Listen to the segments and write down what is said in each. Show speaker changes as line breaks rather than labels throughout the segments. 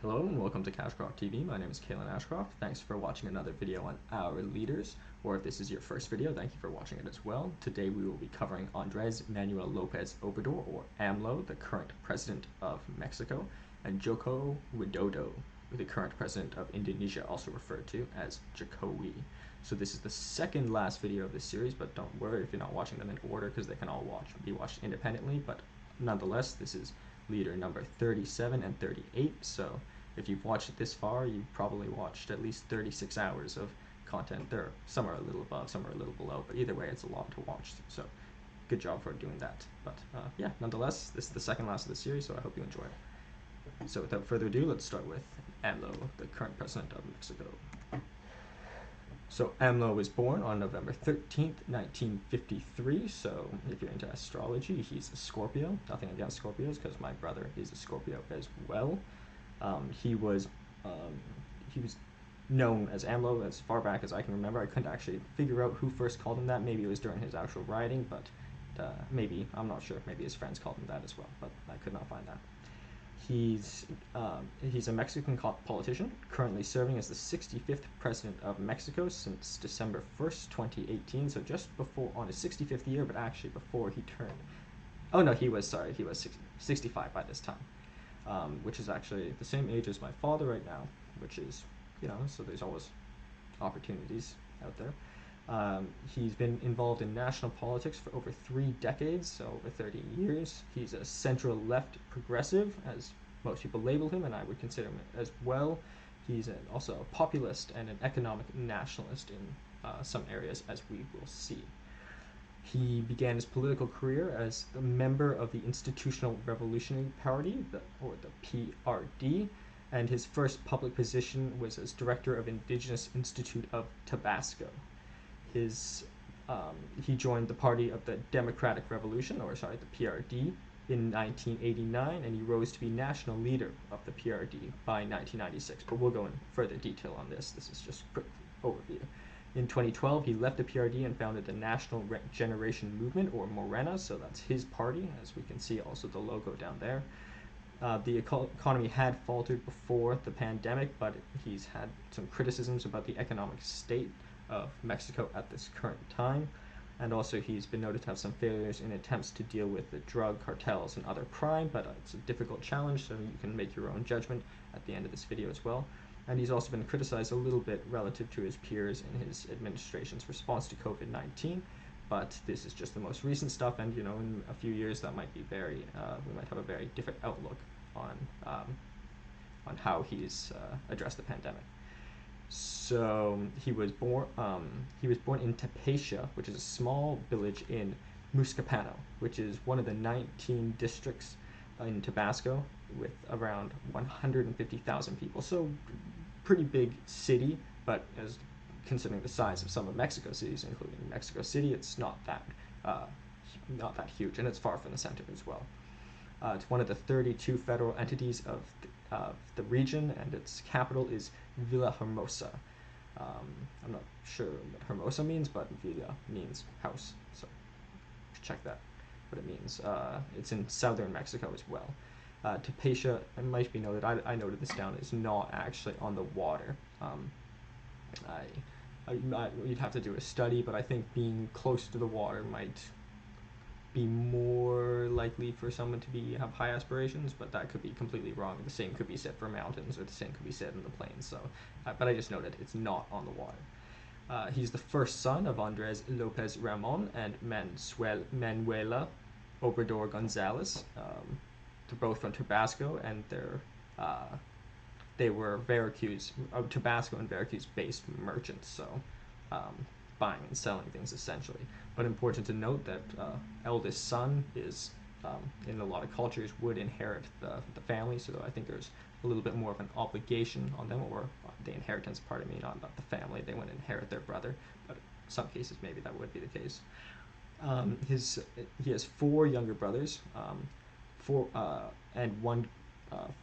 Hello and welcome to Cashcroft TV. My name is Cailan Ashcroft. Thanks for watching another video on our leaders, or if this is your first video, thank you for watching it as well. Today we will be covering Andrés Manuel López Obrador, or AMLO, the current president of Mexico, and Joko Widodo, the current president of Indonesia, also referred to as Jokowi. So this is the second last video of this series, but don't worry if you're not watching them in order because they can all be watched independently, but nonetheless, this is leader number 37 and 38, so if you've watched it this far, you've probably watched at least 36 hours of content. Some are a little above, some are a little below, but either way, it's a lot to watch, so good job for doing that. But yeah, nonetheless, this is the second last of the series, so I hope you enjoy it. So without further ado, let's start with AMLO, the current president of Mexico. So AMLO was born on November 13th, 1953, so if you're into astrology, he's a Scorpio. Nothing against Scorpios, because my brother is a Scorpio as well. He was known as AMLO as far back as I can remember. I couldn't actually figure out who first called him that. Maybe it was during his actual writing, but maybe, I'm not sure, maybe his friends called him that as well, but I could not find that. He's a Mexican politician, currently serving as the 65th president of Mexico since December 1st, 2018, so just before, on his 65th year, but actually before he turned, oh no, he was 65 by this time, which is actually the same age as my father right now, which is, so there's always opportunities out there. He's been involved in national politics for over 3 decades, so over 30 years. He's a central-left progressive, as most people label him, and I would consider him as well. He's also a populist and an economic nationalist in some areas, as we will see. He began his political career as a member of the Institutional Revolutionary Party, or the PRD, and his first public position was as director of Indigenous Institute of Tabasco. He joined the Party of the Democratic Revolution, the PRD, in 1989, and he rose to be national leader of the PRD by 1996. But we'll go in further detail on this. This is just a quick overview. In 2012, he left the PRD and founded the National Regeneration Movement, or Morena, so that's his party, as we can see also the logo down there. The economy had faltered before the pandemic, but he's had some criticisms about the economic state of Mexico at this current time, and also he's been noted to have some failures in attempts to deal with the drug cartels and other crime, but it's a difficult challenge, so you can make your own judgment at the end of this video as well. And he's also been criticized a little bit relative to his peers in his administration's response to COVID-19, but this is just the most recent stuff, and in a few years that might be we might have a very different outlook on how he's addressed the pandemic. So he was born in Tapachia, which is a small village in Muscapano, which is one of the 19 districts in Tabasco with around 150,000 people. So pretty big city, but as considering the size of some of Mexico's cities, including Mexico City, it's not that huge, and it's far from the center as well. It's one of the 32 federal entities of the region, and its capital is Villahermosa. I'm not sure what Hermosa means, but Villa means house, so check that, what it means. It's in southern Mexico as well. Tapachia, it might be noted, I noted this down, is not actually on the water. You'd have to do a study, but I think being close to the water might be more likely for someone to have high aspirations, but that could be completely wrong. The same could be said for mountains, or the same could be said in the plains. So, but I just noted it's not on the water. He's the first son of Andrés López Ramón and Manuela Obrador González. They're both from Tabasco, and they were Tabasco and Veracruz-based merchants. So. Buying and selling things essentially. But important to note that eldest son is, in a lot of cultures, would inherit the family, so I think there's a little bit more of an obligation on them, or the inheritance part of me, not the family. They wouldn't inherit their brother, but in some cases maybe that would be the case. He has 4 younger brothers, 4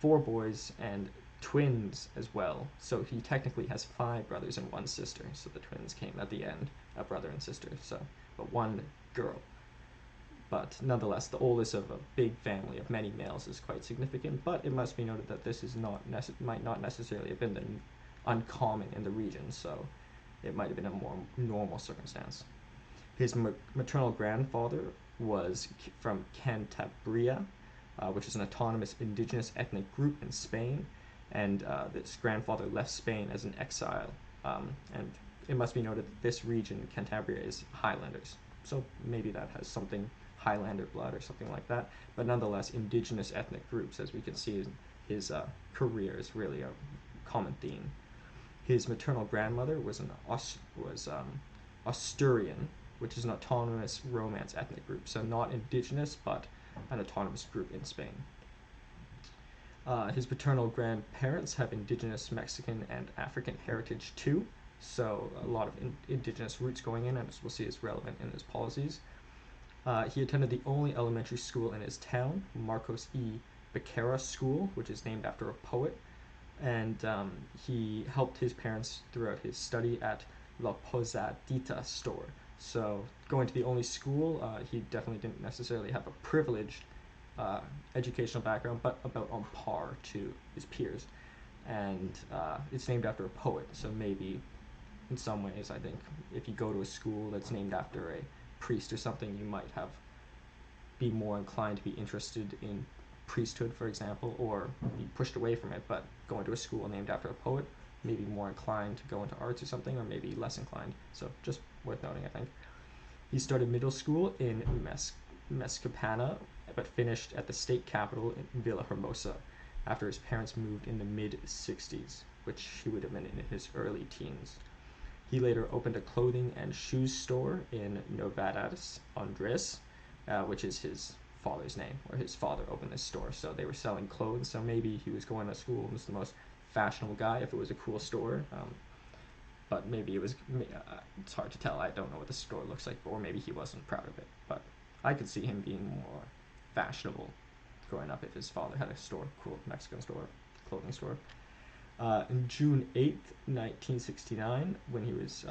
boys and twins as well, so he technically has 5 brothers and 1 sister, so the twins came at the end, a brother and sister, so, but 1 girl. but nonetheless, the oldest of a big family of many males is quite significant. But it must be noted that this is might not necessarily have been uncommon in the region, so it might have been a more normal circumstance. His maternal grandfather was from Cantabria, which is an autonomous indigenous ethnic group in Spain, and this grandfather left Spain as an exile. And it must be noted that this region, Cantabria, is Highlanders, so maybe that has something Highlander blood or something like that. But nonetheless, indigenous ethnic groups, as we can see, his career is really a common theme. His maternal grandmother was Asturian, which is an autonomous Romance ethnic group, so not indigenous, but an autonomous group in Spain. His paternal grandparents have indigenous Mexican and African heritage too, so a lot of indigenous roots going in, and as we'll see is relevant in his policies. He attended the only elementary school in his town, Marcos E. Becerra School, which is named after a poet, and he helped his parents throughout his study at La Posadita store. So going to the only school, he definitely didn't necessarily have a privileged educational background, but about on par to his peers. And it's named after a poet, so maybe in some ways, I think if you go to a school that's named after a priest or something, you might be more inclined to be interested in priesthood, for example, or be pushed away from it. But going to a school named after a poet, maybe more inclined to go into arts or something, or maybe less inclined. So just worth noting, I think. He started middle school in Mescopana, but finished at the state capital in Villahermosa after his parents moved in the mid-60s, which he would have been in his early teens. He later opened a clothing and shoes store in Novadas Andrés, which is his father's name, or his father opened this store. So they were selling clothes, so maybe he was going to school and was the most fashionable guy if it was a cool store. But maybe it was, it's hard to tell. I don't know what the store looks like, or maybe he wasn't proud of it. But I could see him being more fashionable growing up if his father had a store, cool Mexican store, clothing store. On June 8th, 1969, when he was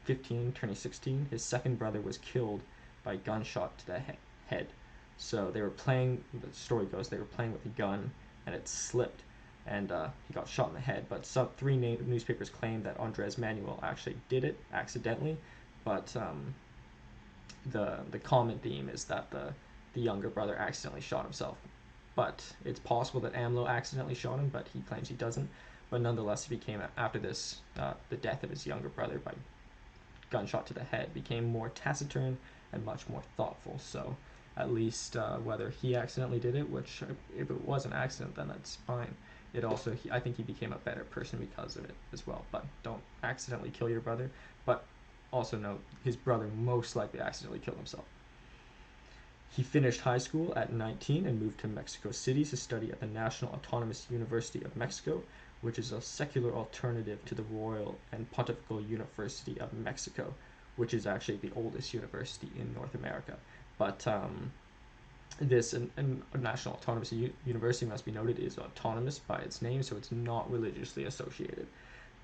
15, turning 16, his second brother was killed by gunshot to the head. So they were playing, the story goes, they were playing with a gun, and it slipped, and he got shot in the head. But three newspapers claimed that Andrés Manuel actually did it accidentally, but the common theme is that the younger brother accidentally shot himself. But it's possible that AMLO accidentally shot him, but he claims he doesn't. But nonetheless, he became, after this, the death of his younger brother by gunshot to the head, became more taciturn and much more thoughtful. So at least whether he accidentally did it, which if it was an accident, then that's fine. It also, I think he became a better person because of it as well. But don't accidentally kill your brother. But also note, his brother most likely accidentally killed himself. He finished high school at 19 and moved to Mexico City to study at the National Autonomous University of Mexico, which is a secular alternative to the Royal and Pontifical University of Mexico, which is actually the oldest university in North America. But this National Autonomous University, must be noted, is autonomous by its name, so it's not religiously associated.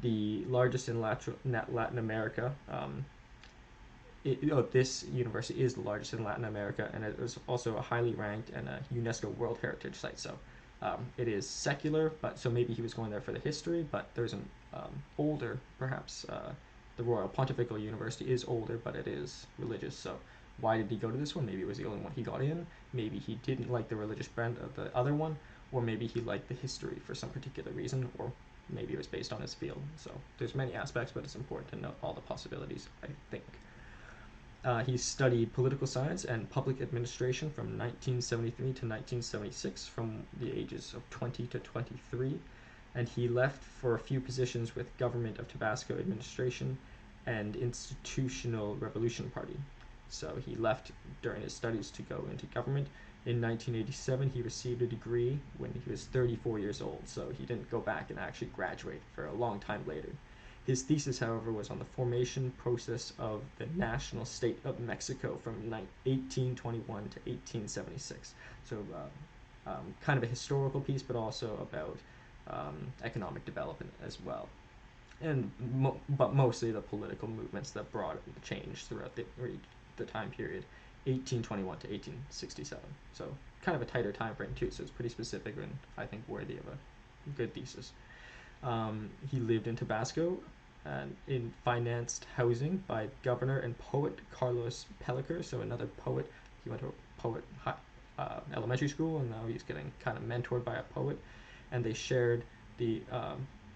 The largest in Latin America. This university is the largest in Latin America, and it is also a highly ranked and a UNESCO World Heritage Site. So it is secular, but so maybe he was going there for the history. But there's an older, perhaps the Royal Pontifical University is older, but it is religious. So why did he go to this one? Maybe it was the only one he got in. Maybe he didn't like the religious bent of the other one, or maybe he liked the history for some particular reason, or maybe it was based on his field. So there's many aspects, but it's important to note all the possibilities, I think. He studied political science and public administration from 1973 to 1976, from the ages of 20 to 23, and he left for a few positions with Government of Tabasco Administration and Institutional Revolution Party. So he left during his studies to go into government. In 1987, he received a degree when he was 34 years old, so he didn't go back and actually graduate for a long time later. His thesis, however, was on the formation process of the national state of Mexico from 1821 to 1876. So kind of a historical piece, but also about economic development as well. And but mostly the political movements that brought change throughout the time period 1821 to 1867. So kind of a tighter time frame too. So it's pretty specific and I think worthy of a good thesis. He lived in Tabasco and in financed housing by governor and poet Carlos Pellicer. So another poet. He went to a poet elementary school, and now he's getting kind of mentored by a poet. And the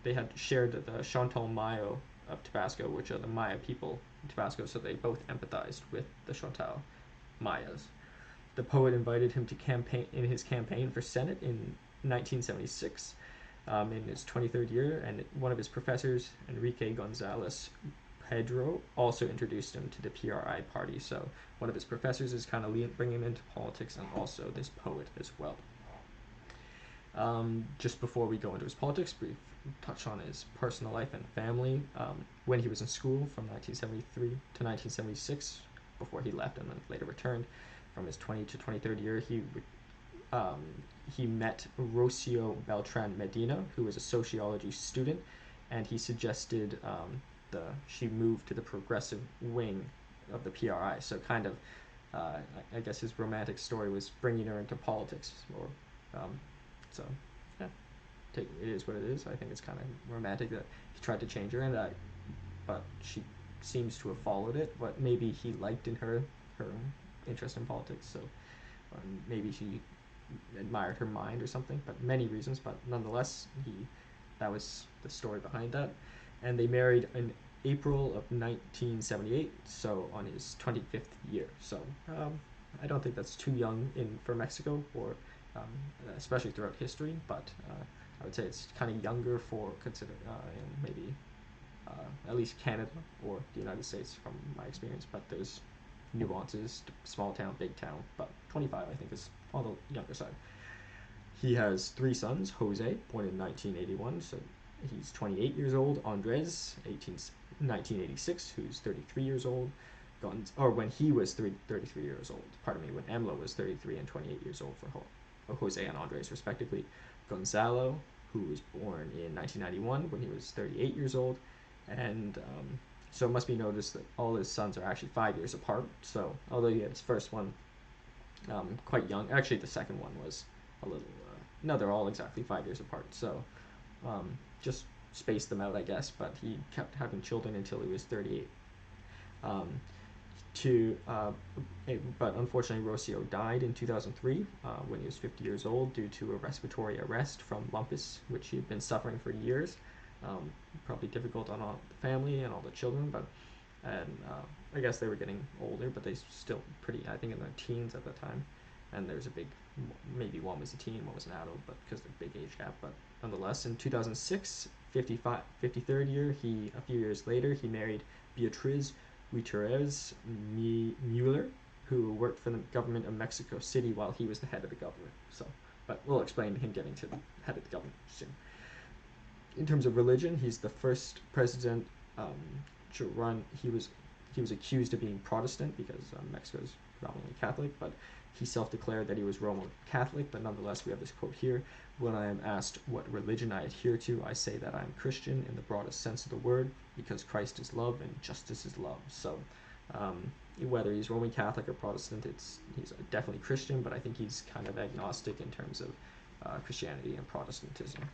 they had shared the Chantal Mayo of Tabasco, which are the Maya people in Tabasco. So they both empathized with the Chantal Mayas. The poet invited him to campaign in his campaign for Senate in 1976, in his 23rd year, and one of his professors, Enrique Gonzalez Pedro, also introduced him to the PRI party. So one of his professors is kind of bringing him into politics, and also this poet as well. Just before we go into his politics, brief touch on his personal life and family. When he was in school from 1973 to 1976, before he left and then later returned, from his 20 to 23rd year, he met Rocio Beltran Medina, who was a sociology student, and he suggested she moved to the progressive wing of the PRI. So kind of, I guess his romantic story was bringing her into politics, or so yeah, it is what it is. I think it's kind of romantic that he tried to change her, but she seems to have followed it. What maybe he liked in her interest in politics, so maybe she admired her mind or something, but many reasons. But nonetheless, that was the story behind that. And they married in April of 1978, so on his 25th year. So I don't think that's too young for Mexico, or especially throughout history, but I would say it's kind of younger for in maybe at least Canada or the United States from my experience, but there's nuances, small town, big town, but 25 I think is on the younger side. He has 3 sons. Jose, born in 1981, so he's 28 years old. Andres, 1986, who's 33 years old. When he was 33 years old, pardon me, when AMLO was 33 and 28 years old for Jose and Andres, respectively. Gonzalo, who was born in 1991 when he was 38 years old. And so it must be noticed that all his sons are actually 5 years apart. So although he had his first one quite young, actually the second one was a little, no, they're all exactly 5 years apart. So just spaced them out, I guess, but he kept having children until he was 38. But unfortunately, Rocio died in 2003 when he was 50 years old due to a respiratory arrest from lupus, which he had been suffering for years. Probably difficult on all the family and all the children, I guess they were getting older, but they still pretty, I think, in their teens at the time. And there's a big, maybe one was a teen, one was an adult, but because of the big age gap. But nonetheless, in 2006, 53rd year, a few years later, he married Beatriz Gutierrez Mueller, who worked for the government of Mexico City while he was the head of the government. But we'll explain him getting to the head of the government soon. In terms of religion, he's the first president to run. He was accused of being Protestant because Mexico is predominantly Catholic, but he self-declared that he was Roman Catholic. But nonetheless, we have this quote here: "When I am asked what religion I adhere to, I say that I am Christian in the broadest sense of the word, because Christ is love and justice is love." So whether he's Roman Catholic or Protestant, he's definitely Christian, but I think he's kind of agnostic in terms of Christianity and Protestantism.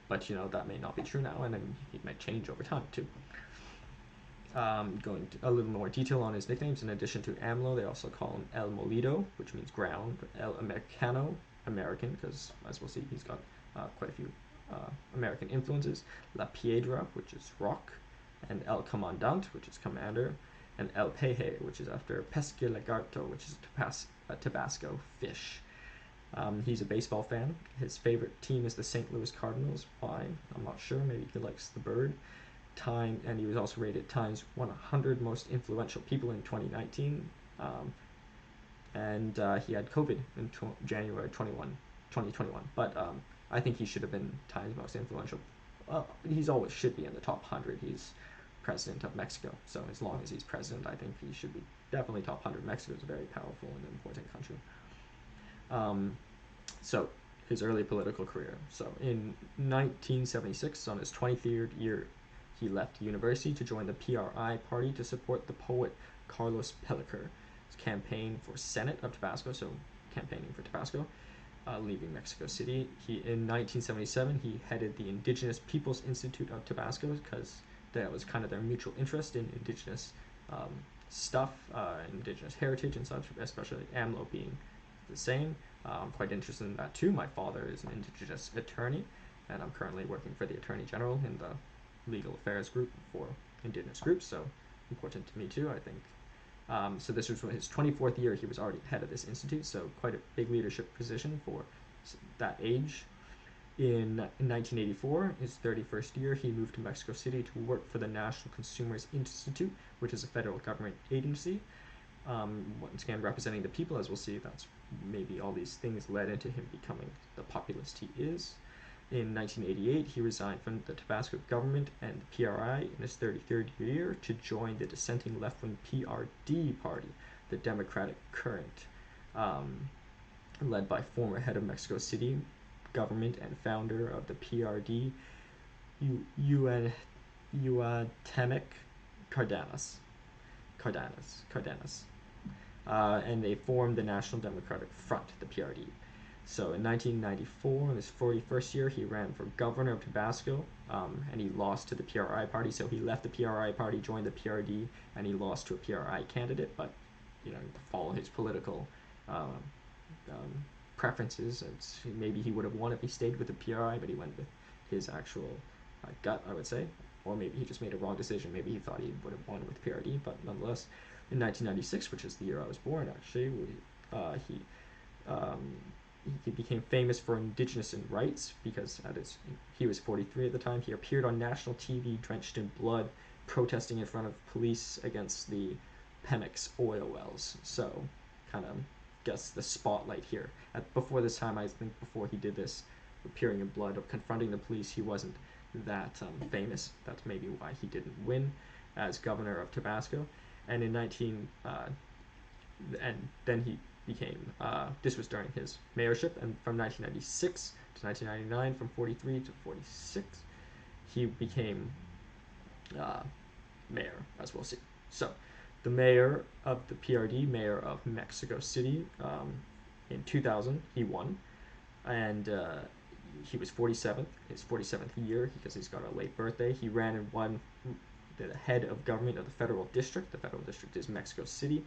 But that may not be true now, and then it might change over time too. Going to a little more detail on his nicknames. In addition to AMLO, they also call him El Molido, which means ground, El Americano, American, because as we'll see, he's got quite a few American influences, La Piedra, which is rock, and El Comandante, which is commander, and El Peje, which is after Pesque Lagarto, which is Tabasco fish. He's a baseball fan. His favorite team is the St. Louis Cardinals. Why? I'm not sure. Maybe he likes the bird. And he was also rated Time's 100 most influential people in 2019. And he had COVID in January 2021. But I think he should have been Time's most influential. He's always should be in the top 100. He's president of Mexico. So as long as he's president, I think he should be definitely top 100. Mexico is a very powerful and important country. So his early political career. So in 1976, on his 23rd year, he left university to join the PRI party to support the poet Carlos Pellicer. campaign for Senate of Tabasco, so campaigning for Tabasco, leaving Mexico City. In 1977, he headed the Indigenous Peoples Institute of Tabasco because that was kind of their mutual interest in indigenous stuff, indigenous heritage and such, especially AMLO being the same. I'm quite interested in that too. My father is an indigenous attorney, and I'm currently working for the Attorney General in the legal affairs group for indigenous groups, so important to me too, I think. So this was his 24th year. He was already head of this institute, so quite a big leadership position for that age. In 1984, his 31st year, he moved to Mexico City to work for the National Consumers Institute, which is a federal government agency. Once again, representing the people, as we'll see, that's maybe all these things led into him becoming the populist he is. In 1988, he resigned from the Tabasco government and the PRI in his 33rd year to join the dissenting left-wing PRD party, the Democratic Current, led by former head of Mexico City government and founder of the PRD, Cuauhtemoc Cárdenas. And they formed the National Democratic Front, the PRD. So in 1994, in his 41st year, he ran for governor of Tabasco, and he lost to the PRI party. So he left the PRI party, joined the PRD, and he lost to a PRI candidate. But to follow his political preferences, maybe he would have won if he stayed with the PRI, but he went with his actual gut, I would say. Or maybe he just made a wrong decision. Maybe he thought he would have won with PRD, but nonetheless, in 1996, which is the year I was born, actually, he became famous for indigenous rights because he was 43 at the time. He appeared on national TV drenched in blood, protesting in front of police against the Pemex oil wells. So, kind of gets the spotlight here. Before this time, I think before he did this, appearing in blood, of confronting the police, he wasn't that famous. That's maybe why he didn't win as governor of Tabasco. And then he became, this was during his mayorship, and from 1996 to 1999, from 43 to 46, he became mayor, as we'll see. So, the mayor of the PRD, mayor of Mexico City, in 2000, he won, and he was 47th, his 47th year, because he's got a late birthday. He ran and won the head of government of the federal district. The federal district is Mexico City,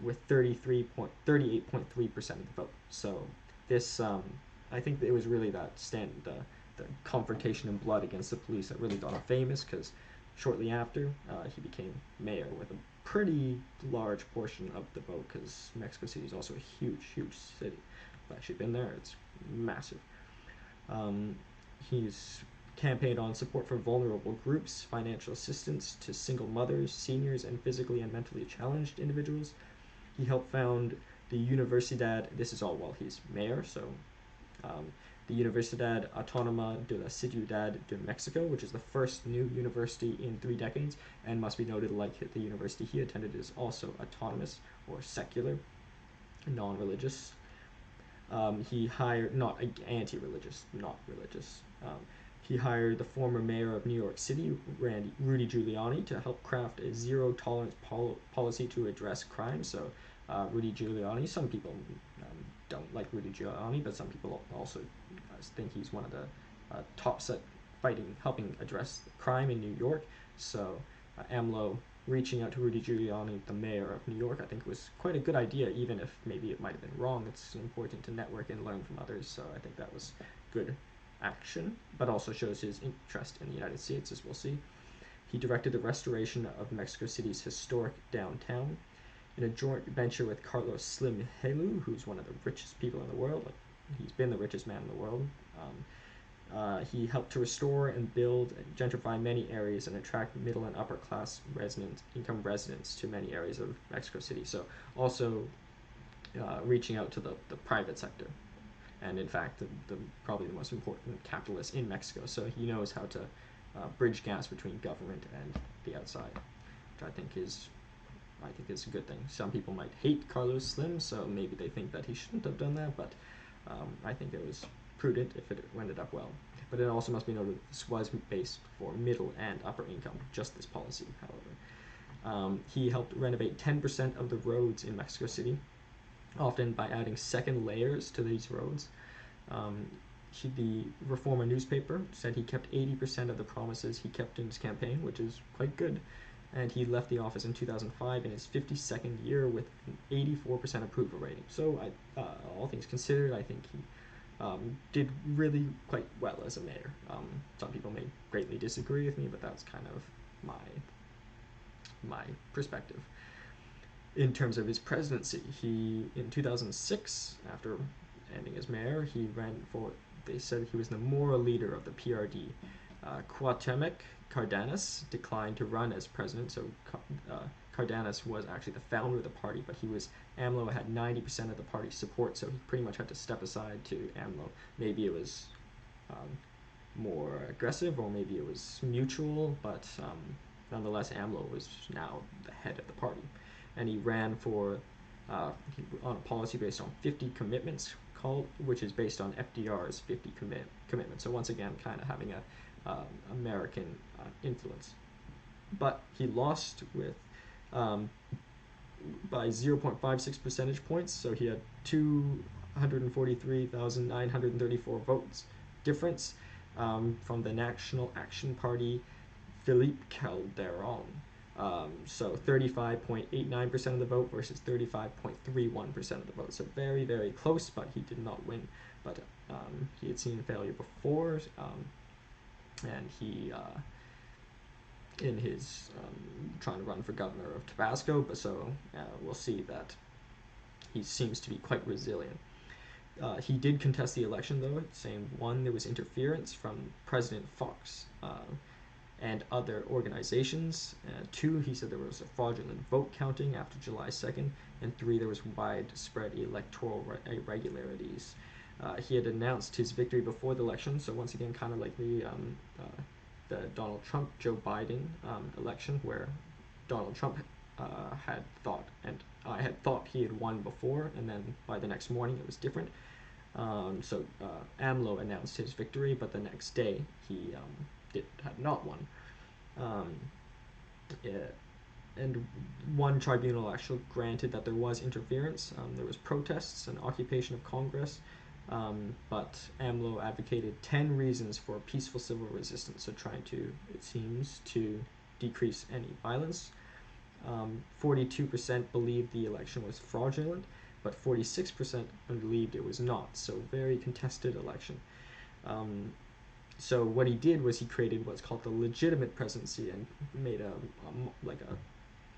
with 38.3% of the vote. So this, I think it was really that the confrontation in blood against the police that really got him famous, because shortly after, he became mayor with a pretty large portion of the vote, because Mexico City is also a huge, huge city. I've actually been there. It's massive. He's campaigned on support for vulnerable groups, financial assistance to single mothers, seniors, and physically and mentally challenged individuals. He helped found the Universidad, this is all while he's mayor, so the Universidad Autónoma de la Ciudad de Mexico, which is the first new university in 3 decades, and must be noted, like the university he attended, is also autonomous or secular, non-religious. He hired, not anti-religious, not religious. He hired the former mayor of New York City, Rudy Giuliani, to help craft a zero-tolerance policy to address crime. So Rudy Giuliani, some people don't like Rudy Giuliani, but some people also think he's one of the top set helping address crime in New York. So AMLO reaching out to Rudy Giuliani, the mayor of New York, I think was quite a good idea, even if maybe it might have been wrong. It's important to network and learn from others, so I think that was good action, but also shows his interest in the United States, as we'll see. He directed the restoration of Mexico City's historic downtown in a joint venture with Carlos Slim Helú, who's one of the richest people in the world. He's been the richest man in the world. He helped to restore and build and gentrify many areas and attract middle and upper class income residents to many areas of Mexico City. So also reaching out to the private sector. And in fact, probably the most important capitalist in Mexico. So he knows how to bridge gaps between government and the outside, which I think is a good thing. Some people might hate Carlos Slim, so maybe they think that he shouldn't have done that, but I think it was prudent if it ended up well. But it also must be noted this was based for middle and upper income, just this policy, however. He helped renovate 10% of the roads in Mexico City, often by adding second layers to these roads. The Reforma newspaper said he kept 80% of the promises he kept in his campaign, which is quite good. And he left the office in 2005 in his 52nd year with an 84% approval rating. So, all things considered, I think he did really quite well as a mayor. Some people may greatly disagree with me, but that's kind of my perspective. In terms of his presidency, in 2006, after ending as mayor, he ran for, they said he was the moral leader of the PRD. Cuauhtemoc Cardenas declined to run as president, so Cardenas was actually the founder of the party, but AMLO had 90% of the party's support, so he pretty much had to step aside to AMLO. Maybe it was more aggressive, or maybe it was mutual, but nonetheless, AMLO was now the head of the party. And he ran for on a policy based on 50 commitments, which is based on FDR's 50 commitments. So once again, kind of having a American influence. But he lost with by 0.56 percentage points. So he had 243,934 votes difference from the National Action Party, Felipe Calderon. So 35.89% of the vote versus 35.31% of the vote. So very, very close, but he did not win. But he had seen failure before, and he, in his trying to run for governor of Tabasco, but so we'll see that he seems to be quite resilient. He did contest the election, though, saying, one, there was interference from President Fox and other organizations. Two, he said there was a fraudulent vote counting after July 2nd. And three, there was widespread electoral irregularities. He had announced his victory before the election, so once again, kind of like the Donald Trump-Joe Biden election, where Donald Trump had thought, and I had thought he had won before, and then by the next morning it was different. So AMLO announced his victory, but the next day he had not won. And one tribunal actually granted that there was interference. There was protests and occupation of Congress, but AMLO advocated 10 reasons for peaceful civil resistance, so trying to, it seems, to decrease any violence. 42% believed the election was fraudulent, but 46% believed it was not, so very contested election. So what he did was he created what's called the legitimate presidency and made a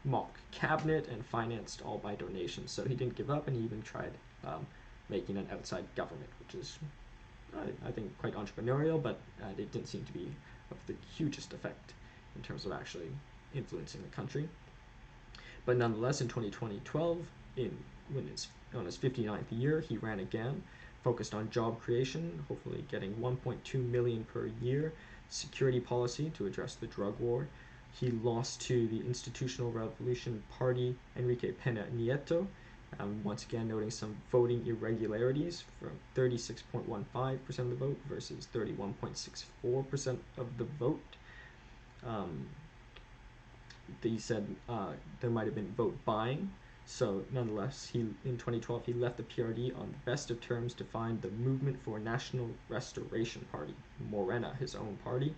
mock cabinet and financed all by donations. So he didn't give up, and he even tried making an outside government, which is, I think, quite entrepreneurial, but it didn't seem to be of the hugest effect in terms of actually influencing the country. But nonetheless, in 2012, on his 59th year, he ran again, focused on job creation, hopefully getting 1.2 million per year, security policy to address the drug war. He lost to the Institutional Revolution Party, Enrique Pena Nieto, once again noting some voting irregularities from 36.15% of the vote versus 31.64% of the vote. They said there might have been vote buying. So nonetheless, in 2012, he left the PRD on the best of terms to find the Movement for National Restoration Party, Morena, his own party.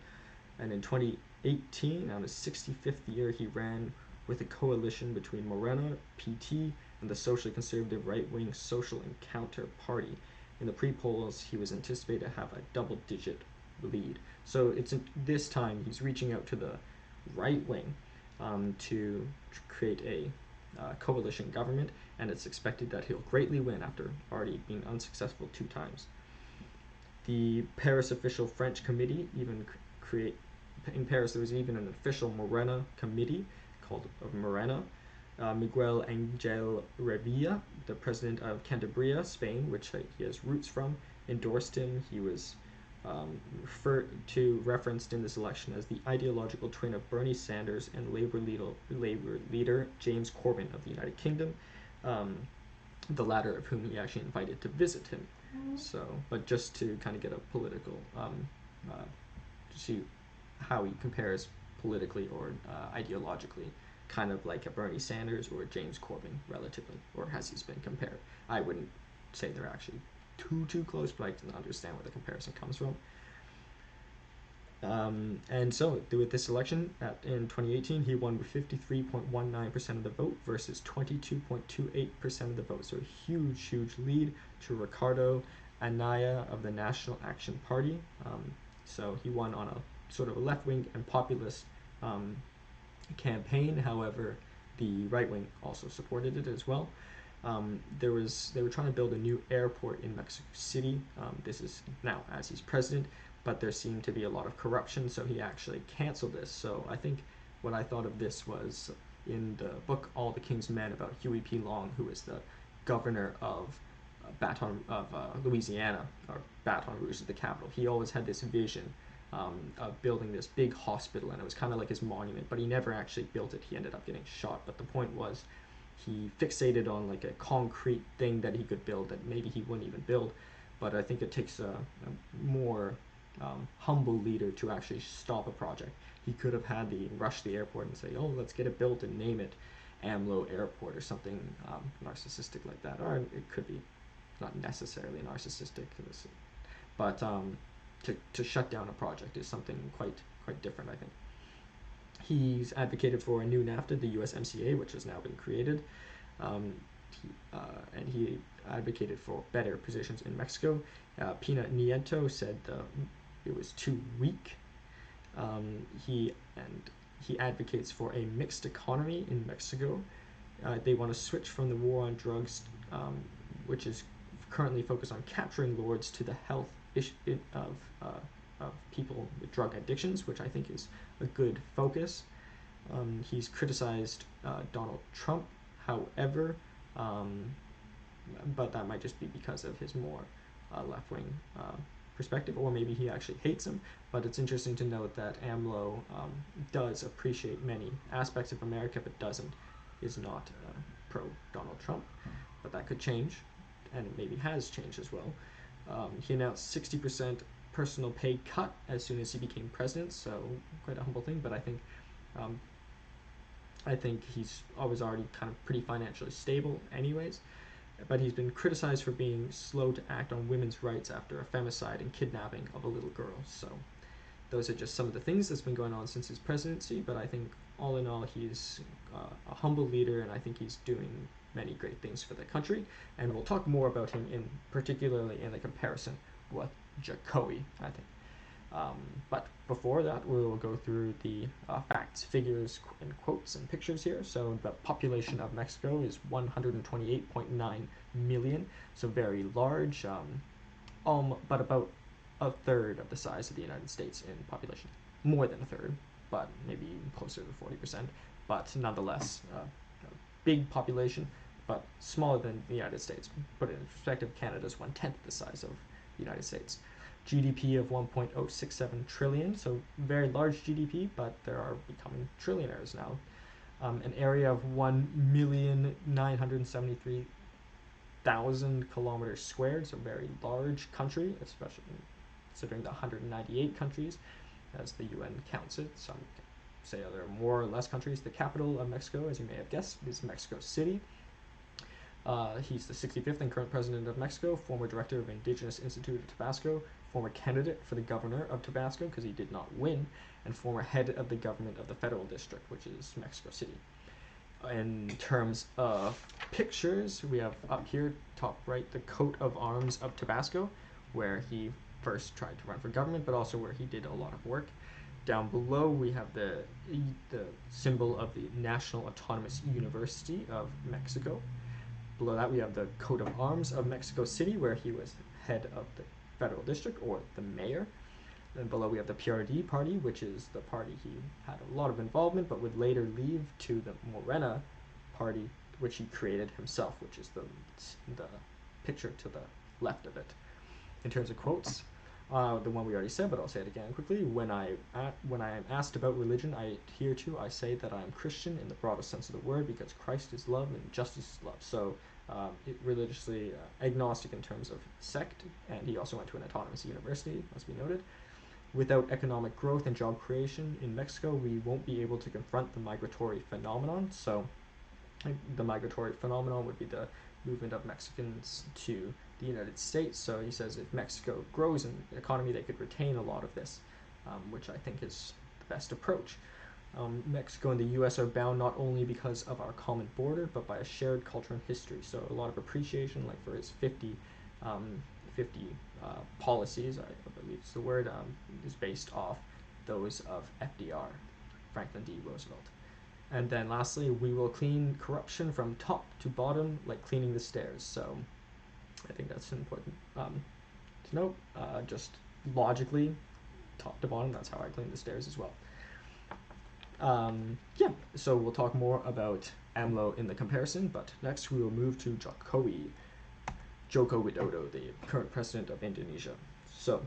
And in 2018, on his 65th year, he ran with a coalition between Morena, PT, and the socially conservative right-wing Social Encounter Party. In the pre-polls, he was anticipated to have a double-digit lead. So this time he's reaching out to the right wing to create a coalition government, and it's expected that he'll greatly win after already being unsuccessful 2 times. The Paris official French committee in Paris there was even an official Morena committee called Morena. Miguel Angel Revilla, the president of Cantabria, Spain, which he has roots from, endorsed him. He was referenced in this election as the ideological twin of Bernie Sanders and Labour leader James Corbyn of the United Kingdom, the latter of whom he actually invited to visit him. So, but just to kind of get a political, to see how he compares politically or ideologically kind of like a Bernie Sanders or a James Corbyn, relatively, or as he's been compared. I wouldn't say they're actually too close, but I can understand where the comparison comes from. And so, with this election in 2018, he won with 53.19% of the vote versus 22.28% of the vote. So, a huge lead to Ricardo Anaya of the National Action Party. So, he won on a sort of a left-wing and populist campaign. However, the right wing also supported it as well. They were trying to build a new airport in Mexico City. This is now as he's president, but there seemed to be a lot of corruption, so he actually canceled this. So I think what I thought of this was in the book All the King's Men about Huey P. Long, who is the governor of Louisiana, or Baton Rouge is the capital. He always had this vision of building this big hospital, and it was kind of like his monument, but he never actually built it. He ended up getting shot. But the point was, he fixated on like a concrete thing that he could build that maybe he wouldn't even build. But I think it takes a more humble leader to actually stop a project. He could have had the rush the airport and say, oh, let's get it built and name it AMLO Airport or something narcissistic like that. Or it could be not necessarily narcissistic, but to shut down a project is something quite different, I think. He's advocated for a new NAFTA, the USMCA, which has now been created, and he advocated for better positions in Mexico. Pina Nieto said it was too weak. He advocates for a mixed economy in Mexico. They want to switch from the war on drugs, which is currently focused on capturing lords, to the health issue of people with drug addictions, which I think is a good focus. He's criticized Donald Trump, however, but that might just be because of his more left-wing perspective, or maybe he actually hates him. But it's interesting to note that AMLO does appreciate many aspects of America, but is not pro Donald Trump. But that could change, and it maybe has changed as well. He announced 60% personal pay cut as soon as he became president, so quite a humble thing. But I think he's always already kind of pretty financially stable anyways. But he's been criticized for being slow to act on women's rights after a femicide and kidnapping of a little girl. So those are just some of the things that's been going on since his presidency. But I think all in all, he's a humble leader, and I think he's doing many great things for the country. And we'll talk more about him particularly in the comparison with Jokowi, I think. But before that, we'll go through the facts, figures, and quotes and pictures here. So the population of Mexico is 128.9 million, so very large, but about a third of the size of the United States in population. More than a third, but maybe closer to 40%. But nonetheless, a big population, but smaller than the United States. Put it in perspective, Canada's 1/10 the size of the United States. GDP of 1.067 trillion, so very large GDP, but there are becoming trillionaires now. An area of 1,973,000 kilometers squared, so very large country, especially considering the 198 countries as the UN counts it. Some say there are more or less countries. The capital of Mexico, as you may have guessed, is Mexico City. He's the 65th and current president of Mexico, former director of Indigenous Institute of Tabasco, former candidate for the governor of Tabasco because he did not win, and former head of the government of the federal district, which is Mexico City. In terms of pictures, we have up here, top right, the coat of arms of Tabasco, where he first tried to run for government, but also where he did a lot of work. Down below, we have the symbol of the National Autonomous University of Mexico. Below that, we have the coat of arms of Mexico City, where he was head of the federal district, or the mayor. Then below, we have the PRD party, which is the party he had a lot of involvement, but would later leave to the Morena party, which he created himself, which is the picture to the left of it. In terms of quotes, the one we already said, but I'll say it again quickly. When I am asked about religion, I say that I am Christian in the broadest sense of the word, because Christ is love and justice is love. So religiously agnostic in terms of sect, and he also went to an autonomous university, must be noted. Without economic growth and job creation in Mexico, we won't be able to confront the migratory phenomenon. So the migratory phenomenon would be the movement of Mexicans to the United States. So he says if Mexico grows in the economy, they could retain a lot of this, which I think is the best approach. Mexico and the U.S. are bound not only because of our common border, but by a shared culture and history. So a lot of appreciation, like for his 50 policies, I believe is the word, is based off those of FDR, Franklin D. Roosevelt. And then lastly, we will clean corruption from top to bottom, like cleaning the stairs. So I think that's important to note. Just logically, top to bottom, that's how I clean the stairs as well. Yeah, so we'll talk more about AMLO in the comparison, but next we will move to Joko Widodo, the current president of Indonesia. So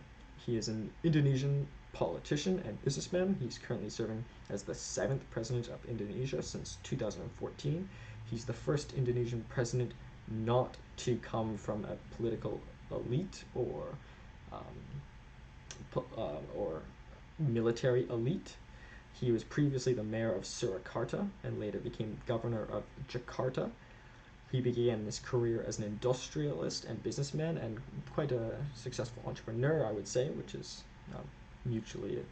he is an Indonesian politician and businessman. He's currently serving as the 7th president of Indonesia since 2014. He's the first Indonesian president not to come from a political elite or military elite. He was previously the mayor of Surakarta and later became governor of Jakarta. He began his career as an industrialist and businessman and quite a successful entrepreneur, I would say, which is not mutually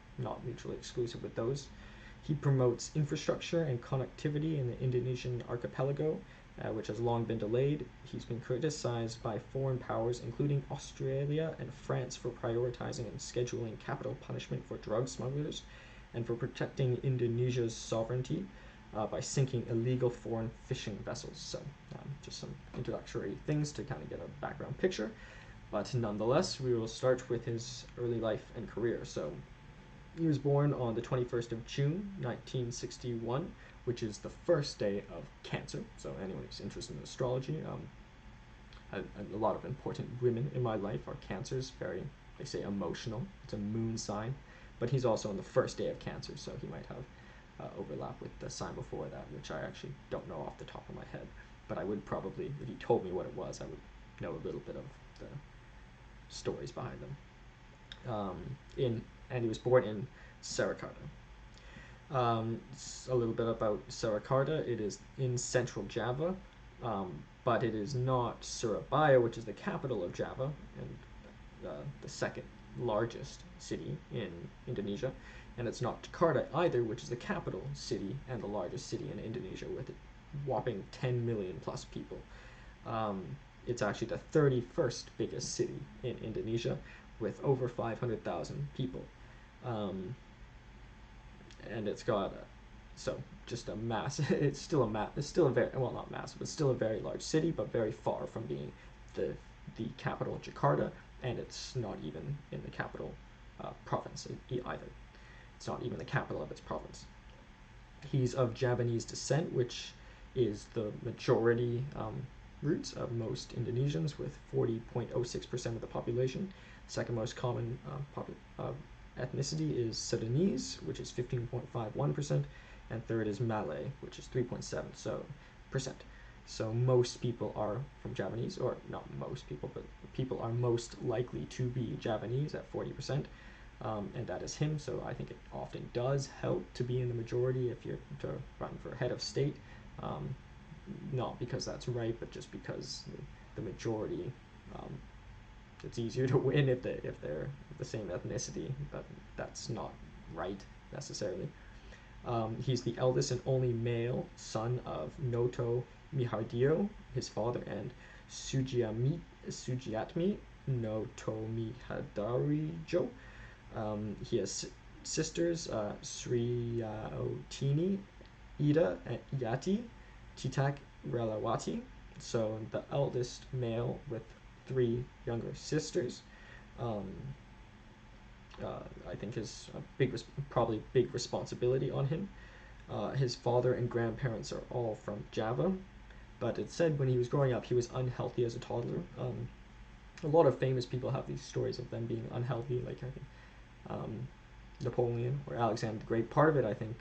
exclusive with those. He promotes infrastructure and connectivity in the Indonesian archipelago, which has long been delayed. He's been criticized by foreign powers, including Australia and France, for prioritizing and scheduling capital punishment for drug smugglers and for protecting Indonesia's sovereignty by sinking illegal foreign fishing vessels. So just some introductory things to kind of get a background picture. But nonetheless, we will start with his early life and career. So he was born on the 21st of June, 1961, which is the first day of Cancer. So anyone who's interested in astrology, a lot of important women in my life are Cancers, very, they say, emotional. It's a moon sign. But he's also on the first day of Cancer, so he might have overlap with the sign before that, which I actually don't know off the top of my head. But I would probably, if he told me what it was, I would know a little bit of the stories behind them. And he was born in Surakarta. A little bit about Surakarta. It is in central Java, but it is not Surabaya, which is the capital of Java and the second largest city in Indonesia, and it's not Jakarta either, which is the capital city and the largest city in Indonesia with a whopping 10 million plus people. It's actually the 31st biggest city in Indonesia with over 500,000 people. And it's got just a mass. It's still a very, well, not massive, but still a very large city, but very far from being the capital Jakarta, and it's not even in the capital province either. It's not even the capital of its province. He's of Javanese descent, which is the majority roots of most Indonesians, with 40.06% of the population. Second most common ethnicity is Sudanese, which is 15.51%, and third is Malay, which is 3.7%. So most people are from Javanese, or not most people, but people are most likely to be Javanese at 40%, and that is him. So I think it often does help to be in the majority if you're to run for head of state, not because that's right, but just because the majority, it's easier to win if they're the same ethnicity, but that's not right necessarily. He's the eldest and only male son of Noto Mihardio, his father, and Sujiatmi Noto Mihardarijo. He has sisters, Sriyaotini, Ida, and Yati, Titak, Relawati. So the eldest male with 3 younger sisters. I think is probably big responsibility on him. His father and grandparents are all from Java, but it said when he was growing up he was unhealthy as a toddler. A lot of famous people have these stories of them being unhealthy, like I think Napoleon or Alexander the Great. Part of it, I think,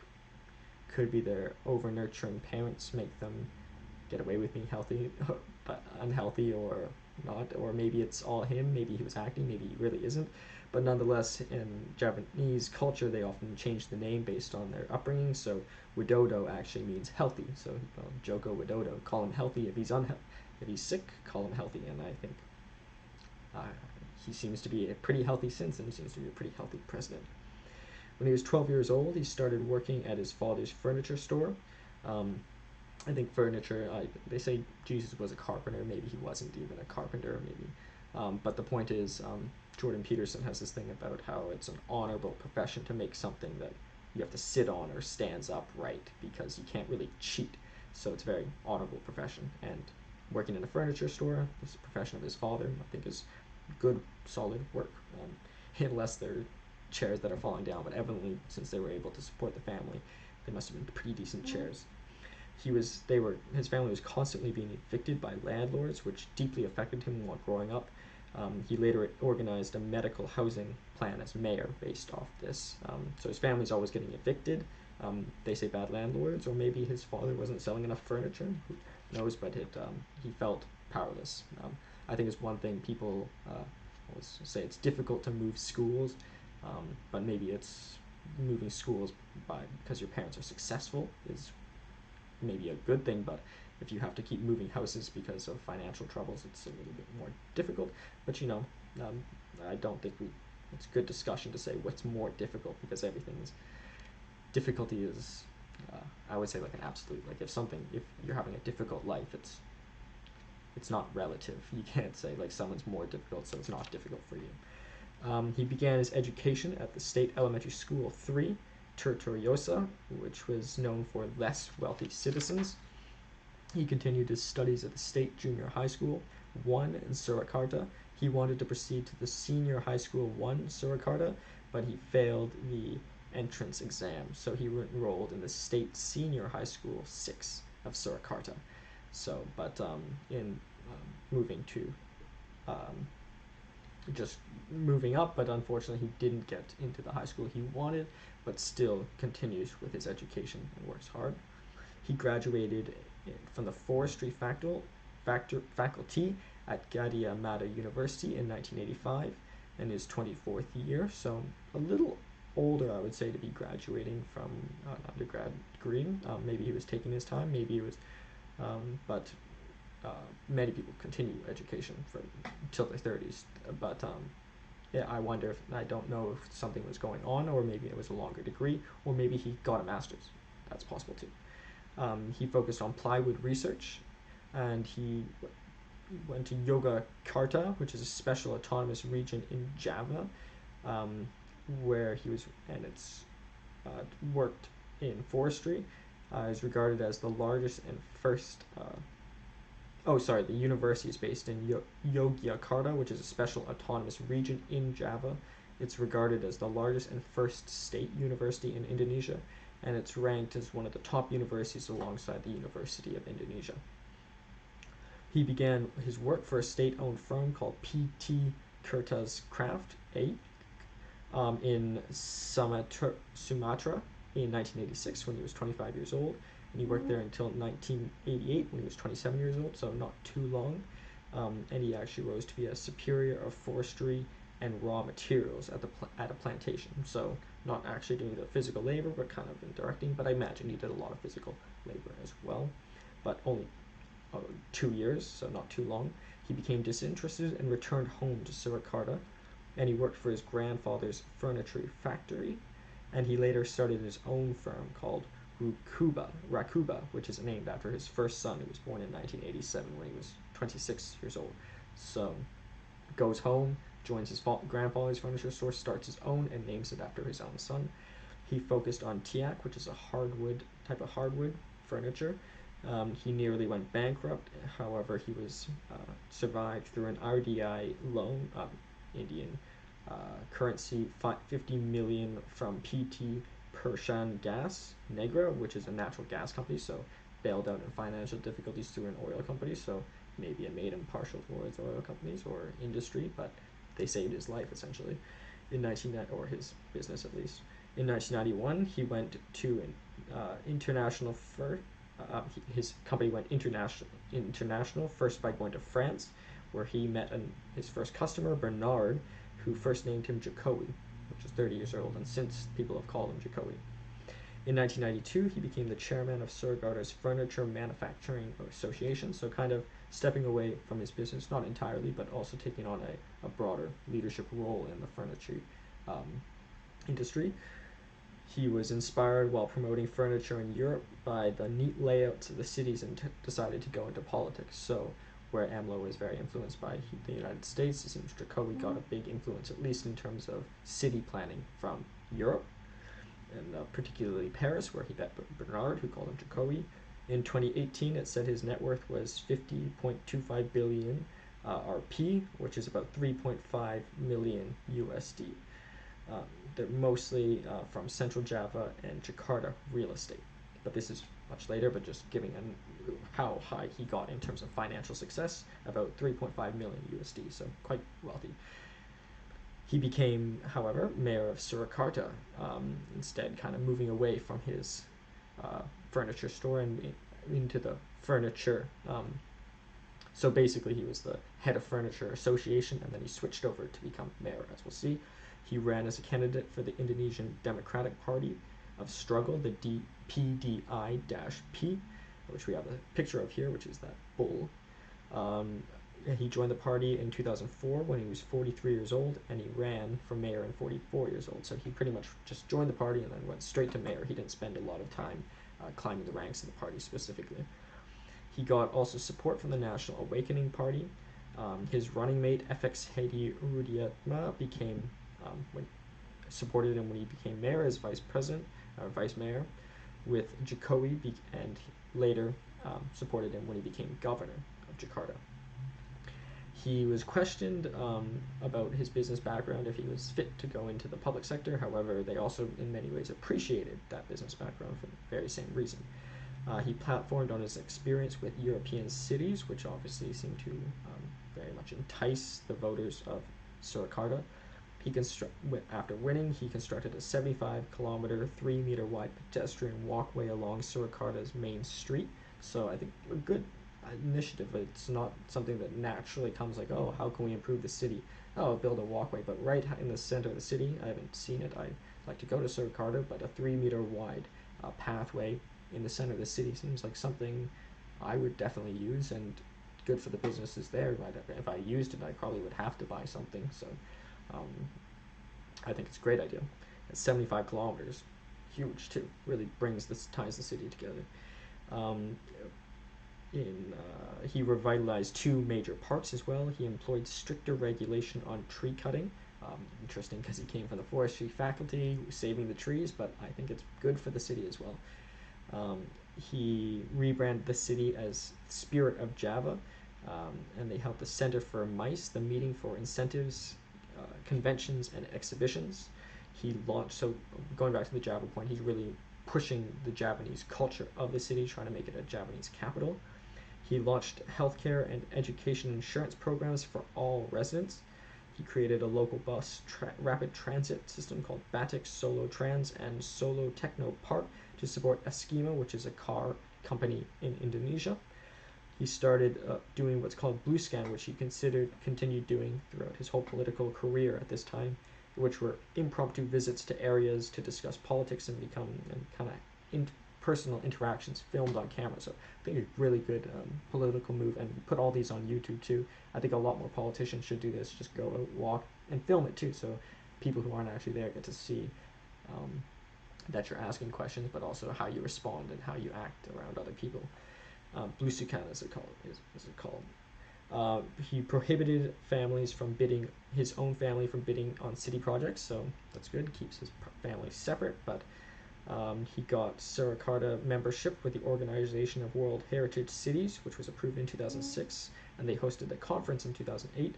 could be their over-nurturing parents make them get away with being healthy, but unhealthy, or not, or maybe it's all him, maybe he was acting, maybe he really isn't. But nonetheless, in Japanese culture, they often change the name based on their upbringing. So Widodo actually means healthy. So Joko Widodo, call him healthy. If if he's sick, call him healthy. And I think uh, he seems to be a pretty healthy since, and he seems to be a pretty healthy president. When he was 12 years old, he started working at his father's furniture store. Um, I think furniture, they say Jesus was a carpenter. Maybe he wasn't even a carpenter, maybe. But the point is, Jordan Peterson has this thing about how it's an honorable profession to make something that you have to sit on or stands upright, because you can't really cheat. So it's a very honorable profession. And working in a furniture store, this profession of his father, I think is good, solid work. Unless they're chairs that are falling down, but evidently, since they were able to support the family, they must have been pretty decent chairs. His family was constantly being evicted by landlords, which deeply affected him while growing up. He later organized a medical housing plan as mayor based off this. So his family's always getting evicted. They say bad landlords, or maybe his father wasn't selling enough furniture. Who knows? But he felt powerless. I think it's one thing people always say it's difficult to move schools, but maybe it's moving schools because your parents are successful is maybe a good thing, but if you have to keep moving houses because of financial troubles, it's a little bit more difficult. But I don't think it's good discussion to say what's more difficult, because everything's difficulty is, I would say, like an absolute. Like if you're having a difficult life, it's not relative. You can't say like someone's more difficult, so it's not difficult for you. He began his education at the State Elementary School 3, Tortosa, which was known for less wealthy citizens. He continued his studies at the State Junior High School 1 in Surakarta. He wanted to proceed to the Senior High School 1 Surakarta, but he failed the entrance exam, so he enrolled in the State Senior High School 6 of Surakarta. So, but in moving to just moving up, but unfortunately he didn't get into the high school he wanted, but still continues with his education and works hard. He graduated from the forestry faculty at Gadjah Mada University in 1985, in his 24th year, so a little older, I would say, to be graduating from an undergrad degree. Maybe he was taking his time, maybe he was, but many people continue education until their 30s. But yeah, I don't know if something was going on, or maybe it was a longer degree, or maybe he got a master's. That's possible too. He focused on plywood research, and he went to Yogyakarta, which is a special autonomous region in Java, where he was, and it's worked in forestry. Is regarded as the largest and first. The university is based in Yogyakarta, which is a special autonomous region in Java. It's regarded as the largest and first state university in Indonesia, and it's ranked as one of the top universities alongside the University of Indonesia. He began his work for a state-owned firm called PT Kertas Craft A in Sumatra in 1986 when he was 25 years old, and he worked there until 1988 when he was 27 years old, so not too long. And he actually rose to be a superior of forestry and raw materials at a plantation. So not actually doing the physical labor, but kind of in directing. But I imagine he did a lot of physical labor as well, but only 2 years, so not too long. He became disinterested and returned home to Surakarta, and he worked for his grandfather's furniture factory, and he later started his own firm called Rakuba, which is named after his first son, who was born in 1987 when he was 26 years old. So goes home, joins his grandfather's furniture store, starts his own, and names it after his own son. He focused on tiak, which is a type of hardwood furniture. He nearly went bankrupt. However, he was survived through an RDI loan, Indian currency, 50 million from PT Persian Gas Negra, which is a natural gas company, so bailed out in financial difficulties through an oil company. So maybe it made him partial towards oil companies or industry, but they saved his life essentially or his business at least. In 1991, he went to an his company went international first by going to France, where he met his first customer, Bernard, who first named him Jokowi, which is 30 years old, and since people have called him Jokowi. In 1992, he became the chairman of Surakarta's Furniture Manufacturing Association, so kind of stepping away from his business, not entirely, but also taking on a broader leadership role in the furniture industry. He was inspired while promoting furniture in Europe by the neat layouts of the cities and decided to go into politics. So where AMLO was very influenced by the United States, it seems Jokowi got a big influence, at least in terms of city planning, from Europe, and particularly Paris, where he met Bernard, who called him Jokowi. In 2018, it said his net worth was 50.25 billion RP, which is about 3.5 million USD. They're mostly from Central Java and Jakarta real estate. But this is much later, but just giving how high he got in terms of financial success, about 3.5 million USD, so quite wealthy. He became, however, mayor of Surakarta, instead kind of moving away from his furniture store and into the furniture. So basically he was the head of Furniture Association, and then he switched over to become mayor, as we'll see. He ran as a candidate for the Indonesian Democratic Party of Struggle, the PDI-P, which we have a picture of here, which is that bull. He joined the party in 2004 when he was 43 years old, and he ran for mayor at 44 years old. So he pretty much just joined the party and then went straight to mayor. He didn't spend a lot of time climbing the ranks of the party specifically. He got also support from the National Awakening Party. His running mate, FX Hedi Rudiatma, supported him when he became mayor as vice mayor, with Jokowi, and later supported him when he became governor of Jakarta. He was questioned about his business background, if he was fit to go into the public sector. However, they also in many ways appreciated that business background for the very same reason. He platformed on his experience with European cities, which obviously seemed to very much entice the voters of Surakarta. After winning, he constructed a 75-kilometer, 3-meter wide pedestrian walkway along Surakarta's main street. So I think a good initiative. It's not something that naturally comes like, oh, how can we improve the city? Oh, build a walkway. But right in the center of the city, I haven't seen it. I'd like to go to Surakarta, but a 3-meter wide pathway in the center of the city seems like something I would definitely use, and good for the businesses there. If I used it, I probably would have to buy something. So I think it's a great idea. It's 75 kilometers, huge too. Really ties the city together. He revitalized 2 major parks as well. He employed stricter regulation on tree cutting. Interesting, because he came from the forestry faculty, saving the trees, but I think it's good for the city as well. He rebranded the city as Spirit of Java, and they held the Center for Mice, the meeting for incentives, conventions, and exhibitions. He launched, so going back to the Java point, he's really pushing the Japanese culture of the city, trying to make it a Japanese capital. He launched healthcare and education insurance programs for all residents. He created a local bus rapid transit system called Batik Solo Trans and Solo Techno Park to support Eskimo, which is a car company in Indonesia. He started doing what's called Blue Scan, which he continued doing throughout his whole political career at this time, which were impromptu visits to areas to discuss politics and kind of personal interactions filmed on camera. So I think a really good political move, and put all these on YouTube too. I think a lot more politicians should do this. Just go out, walk, and film it too, so people who aren't actually there get to see that you're asking questions, but also how you respond and how you act around other people. Blusukan is it called. He prohibited his own family from bidding on city projects, so that's good. Keeps his family separate, but he got Surakarta membership with the Organization of World Heritage Cities, which was approved in 2006, and they hosted the conference in 2008.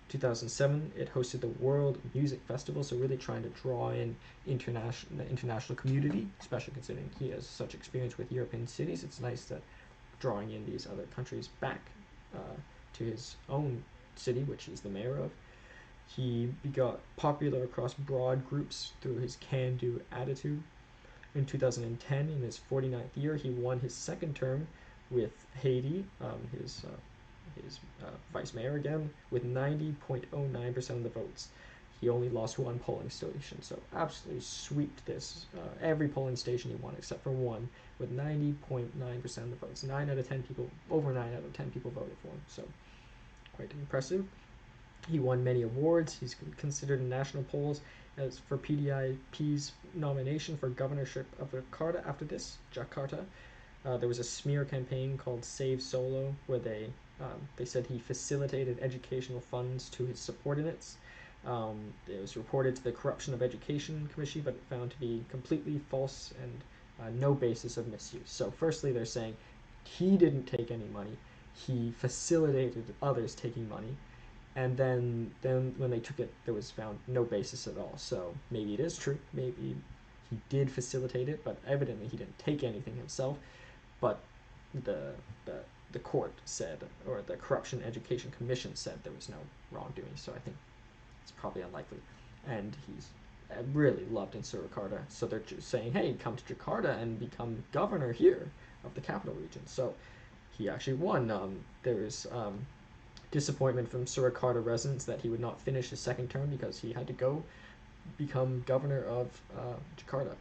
2007, it hosted the World Music Festival, so really trying to draw in the international community, especially considering he has such experience with European cities. It's nice that drawing in these other countries back to his own city, which he's the mayor of. He got popular across broad groups through his can-do attitude. In 2010, in his 49th year, he won his second term with Haiti, his his vice mayor again with 90.09% of the votes. He only lost one polling station, so absolutely sweeped this. Every polling station he won except for one with 90.9% of the votes. 9 out of 10 people, over 9 out of 10 people voted for him, so quite impressive. He won many awards. He's considered in national polls as for PDIP's nomination for governorship of Jakarta after this, Jakarta. There was a smear campaign called Save Solo, where they said he facilitated educational funds to his subordinates. It was reported to the Corruption of Education Commission, but found to be completely false and no basis of misuse. So firstly, they're saying he didn't take any money. He facilitated others taking money. And then when they took it, there was found no basis at all. So maybe it is true. Maybe he did facilitate it, but evidently he didn't take anything himself. But the court said, or the Corruption Education Commission said, there was no wrongdoing. So I think it's probably unlikely. And he's really loved in Surakarta. So they're just saying, hey, come to Jakarta and become governor here of the capital region. So he actually won. There was disappointment from Surakarta residents that he would not finish his second term because he had to go become governor of Jakarta.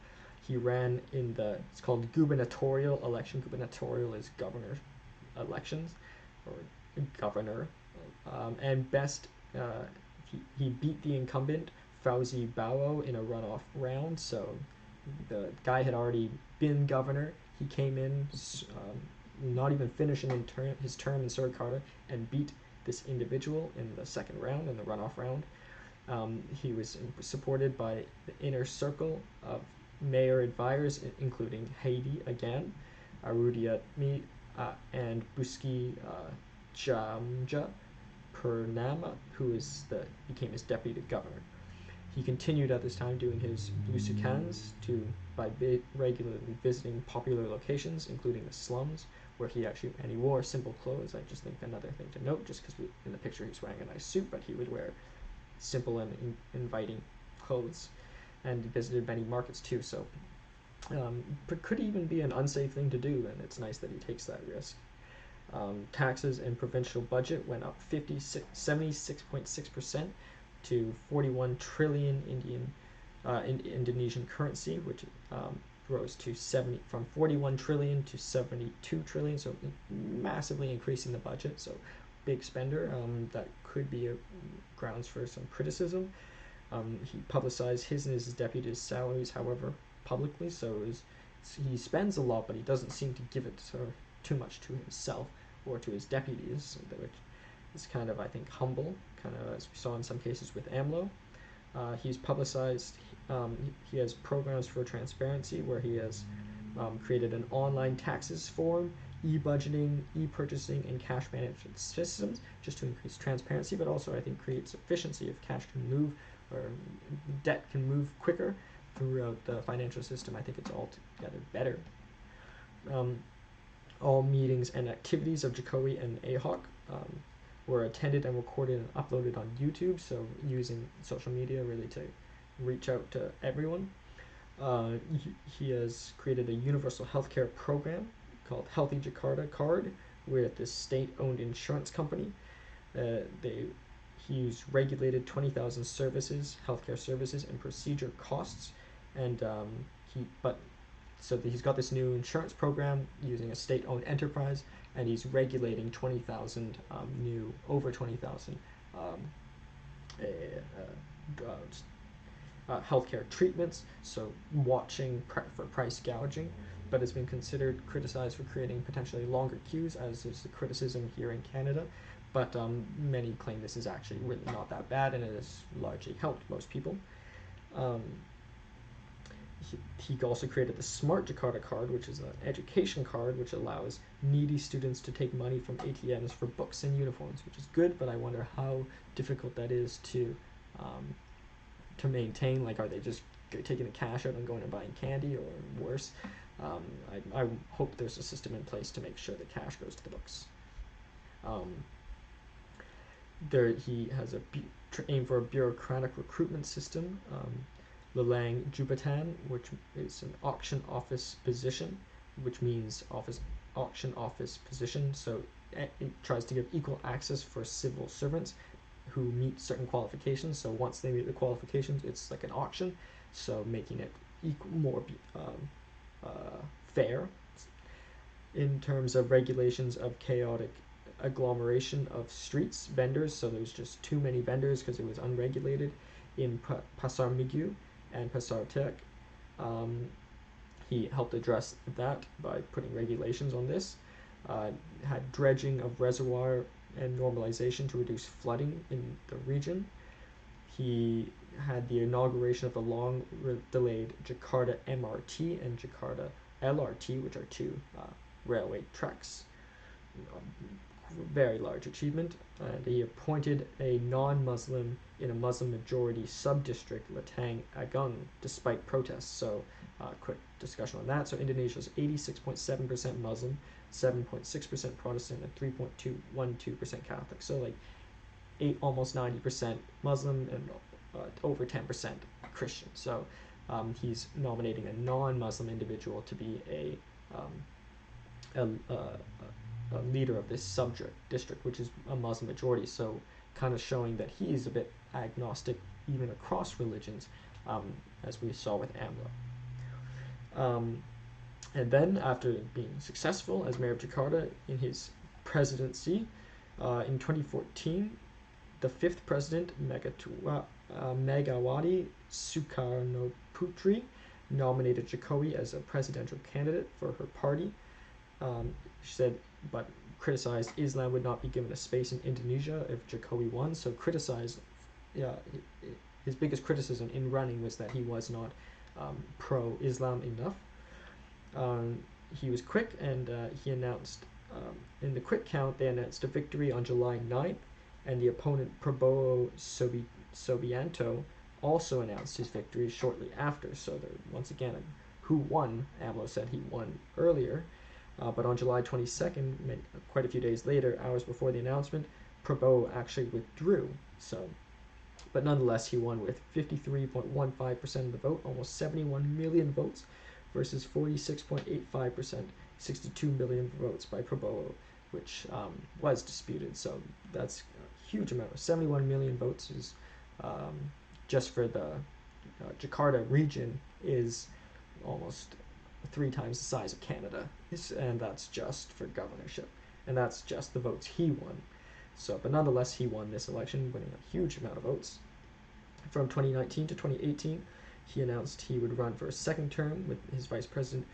He ran in it's called gubernatorial election. Gubernatorial is governor elections, or governor. And he beat the incumbent, Fauzi Bowo, in a runoff round. So the guy had already been governor. He came in, not even finishing his term in Surakarta, and beat this individual in the second round, in the runoff round. He was supported by the inner circle of mayor advisors, including Haiti again, Arudiatmi, and Buski Jamja Purnama, who became his deputy governor. He continued at this time doing his Lusukans by regularly visiting popular locations, including the slums, where he wore simple clothes. I just think another thing to note, just because in the picture he's wearing a nice suit, but he would wear simple and inviting clothes. And he visited many markets too, so could even be an unsafe thing to do, and it's nice that he takes that risk. Taxes and provincial budget went up 76.6% to 41 trillion Indonesian currency, which rose to from 41 trillion to 72 trillion, so massively increasing the budget. So big spender. That could be grounds for some criticism. He publicized his and his deputies' salaries, however, publicly, so he spends a lot, but he doesn't seem to give it too much to himself or to his deputies, which is kind of, I think, humble, kind of as we saw in some cases with AMLO. He's publicized, he has programs for transparency where he has created an online taxes form, e-budgeting, e-purchasing, and cash management systems just to increase transparency, but also I think creates efficiency if cash can move or debt can move quicker throughout the financial system. I think it's altogether better. All meetings and activities of Jokowi and AHOC were attended and recorded and uploaded on YouTube, so using social media really to reach out to everyone. He has created a universal healthcare program called Healthy Jakarta Card with this state-owned insurance company. He's regulated 20,000 healthcare services, and procedure costs, and he's got this new insurance program using a state-owned enterprise, and he's regulating 20,000 over 20,000 healthcare treatments, so watching for price gouging, but has been criticized for creating potentially longer queues, as is the criticism here in Canada. But many claim this is actually really not that bad, and it has largely helped most people. He also created the Smart Jakarta Card, which is an education card which allows needy students to take money from ATMs for books and uniforms, which is good, but I wonder how difficult that is to maintain. Like, are they just taking the cash out and going and buying candy, or worse? I hope there's a system in place to make sure the cash goes to the books. He has aim for a bureaucratic recruitment system. Lelang Jubatan, which is an auction office position, which means auction office position. So it tries to give equal access for civil servants who meet certain qualifications. So once they meet the qualifications, it's like an auction, so making it more fair. In terms of regulations of chaotic agglomeration of streets, vendors, so there was just too many vendors because it was unregulated in Pasar Minggu and Pasar Tek. He helped address that by putting regulations on this. Had dredging of reservoir and normalization to reduce flooding in the region. He had the inauguration of the long-delayed Jakarta MRT and Jakarta LRT, which are two railway tracks. Very large achievement. And he appointed a non-Muslim in a Muslim-majority sub-district, Letang Agung, despite protests. So quick discussion on that. So Indonesia is 86.7% Muslim, 7.6% Protestant, and 3.212% Catholic. So like almost 90% Muslim and over 10% Christian. So he's nominating a non-Muslim individual to be a leader of this sub-district, which is a Muslim majority. So kind of showing that he is a bit agnostic even across religions, as we saw with AMLO. And then, after being successful as mayor of Jakarta in his presidency, in 2014, the fifth president, Megawati Soekarnoputri, nominated Jokowi as a presidential candidate for her party. She said, but criticized Islam would not be given a space in Indonesia if Jokowi won. So criticized, his biggest criticism in running was that he was not pro-Islam enough. He was quick, and he announced, in the quick count, they announced a victory on July 9th, and the opponent Prabowo Subianto also announced his victory shortly after. So there, once again, who won? AMLO said he won earlier, but on July 22nd, quite a few days later, hours before the announcement, Prabowo actually withdrew. So, but nonetheless, he won with 53.15% of the vote, almost 71 million votes, versus 46.85%, 62 million votes by Prabowo, which was disputed. So that's a huge amount. 71 million votes is just for the Jakarta region is almost 3 times the size of Canada, and that's just for governorship, and that's just the votes he won. So, but nonetheless, he won this election, winning a huge amount of votes. From 2019 to 2018, he announced he would run for a second term with his vice president,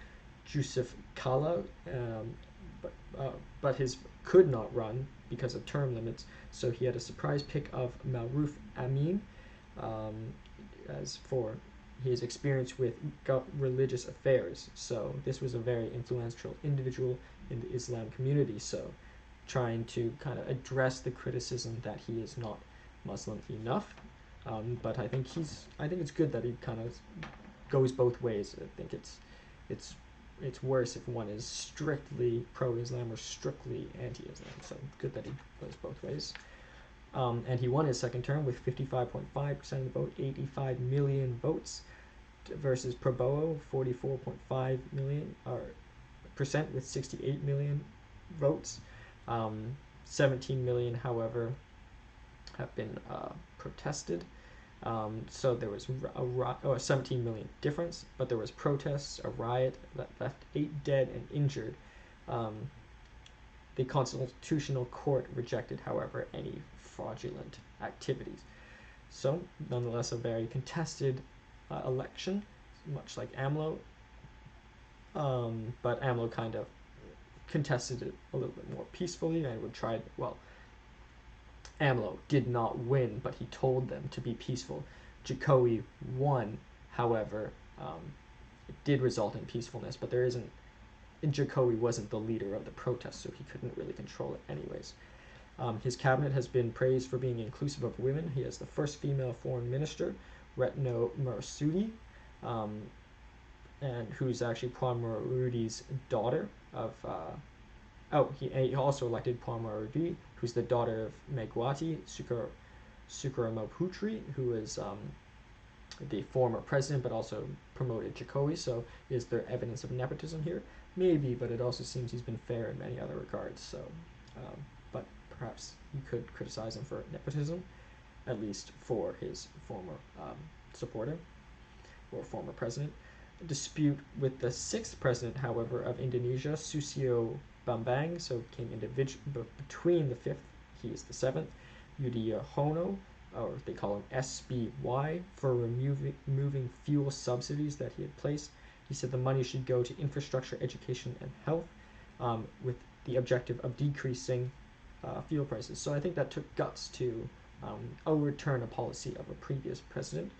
Yusuf Kala, but his could not run because of term limits. So he had a surprise pick of Maruf Amin, as for his experience with religious affairs. So this was a very influential individual in the Islam community. So trying to kind of address the criticism that he is not Muslim enough. But I think it's good that he kind of goes both ways. I think it's worse if one is strictly pro-Islam or strictly anti-Islam. So good that he goes both ways. And he won his second term with 55.5% of the vote, 85 million votes, versus Prabowo, 44.5 million percent with 68 million votes. 17 million, however, have been protested. So there was a 17 million difference, but there was protests, a riot that left 8 dead and injured. The Constitutional Court rejected, however, any fraudulent activities. So, nonetheless, a very contested election, much like AMLO, but AMLO kind of contested it a little bit more peacefully and would try, AMLO did not win, but he told them to be peaceful. Jokowi won, however, it did result in peacefulness, but Jokowi wasn't the leader of the protest, so he couldn't really control it anyways. His cabinet has been praised for being inclusive of women. He has the first female foreign minister, Retno Marsudi, and who's actually Puan Marudi's daughter of... he also elected Puan Marudi, who's the daughter of Megawati Soekarnoputri, who is the former president, but also promoted Jokowi. So is there evidence of nepotism here? Maybe, but it also seems he's been fair in many other regards. So but perhaps you could criticize him for nepotism, at least for his former supporter or former president. A dispute with the sixth president, however, of Indonesia, Susilo Bambang, so came between the fifth, he is the seventh, Yudhoyono, or they call him SBY, for removing fuel subsidies that he had placed. He said the money should go to infrastructure, education, and health, with the objective of decreasing fuel prices. So I think that took guts to overturn a policy of a previous president.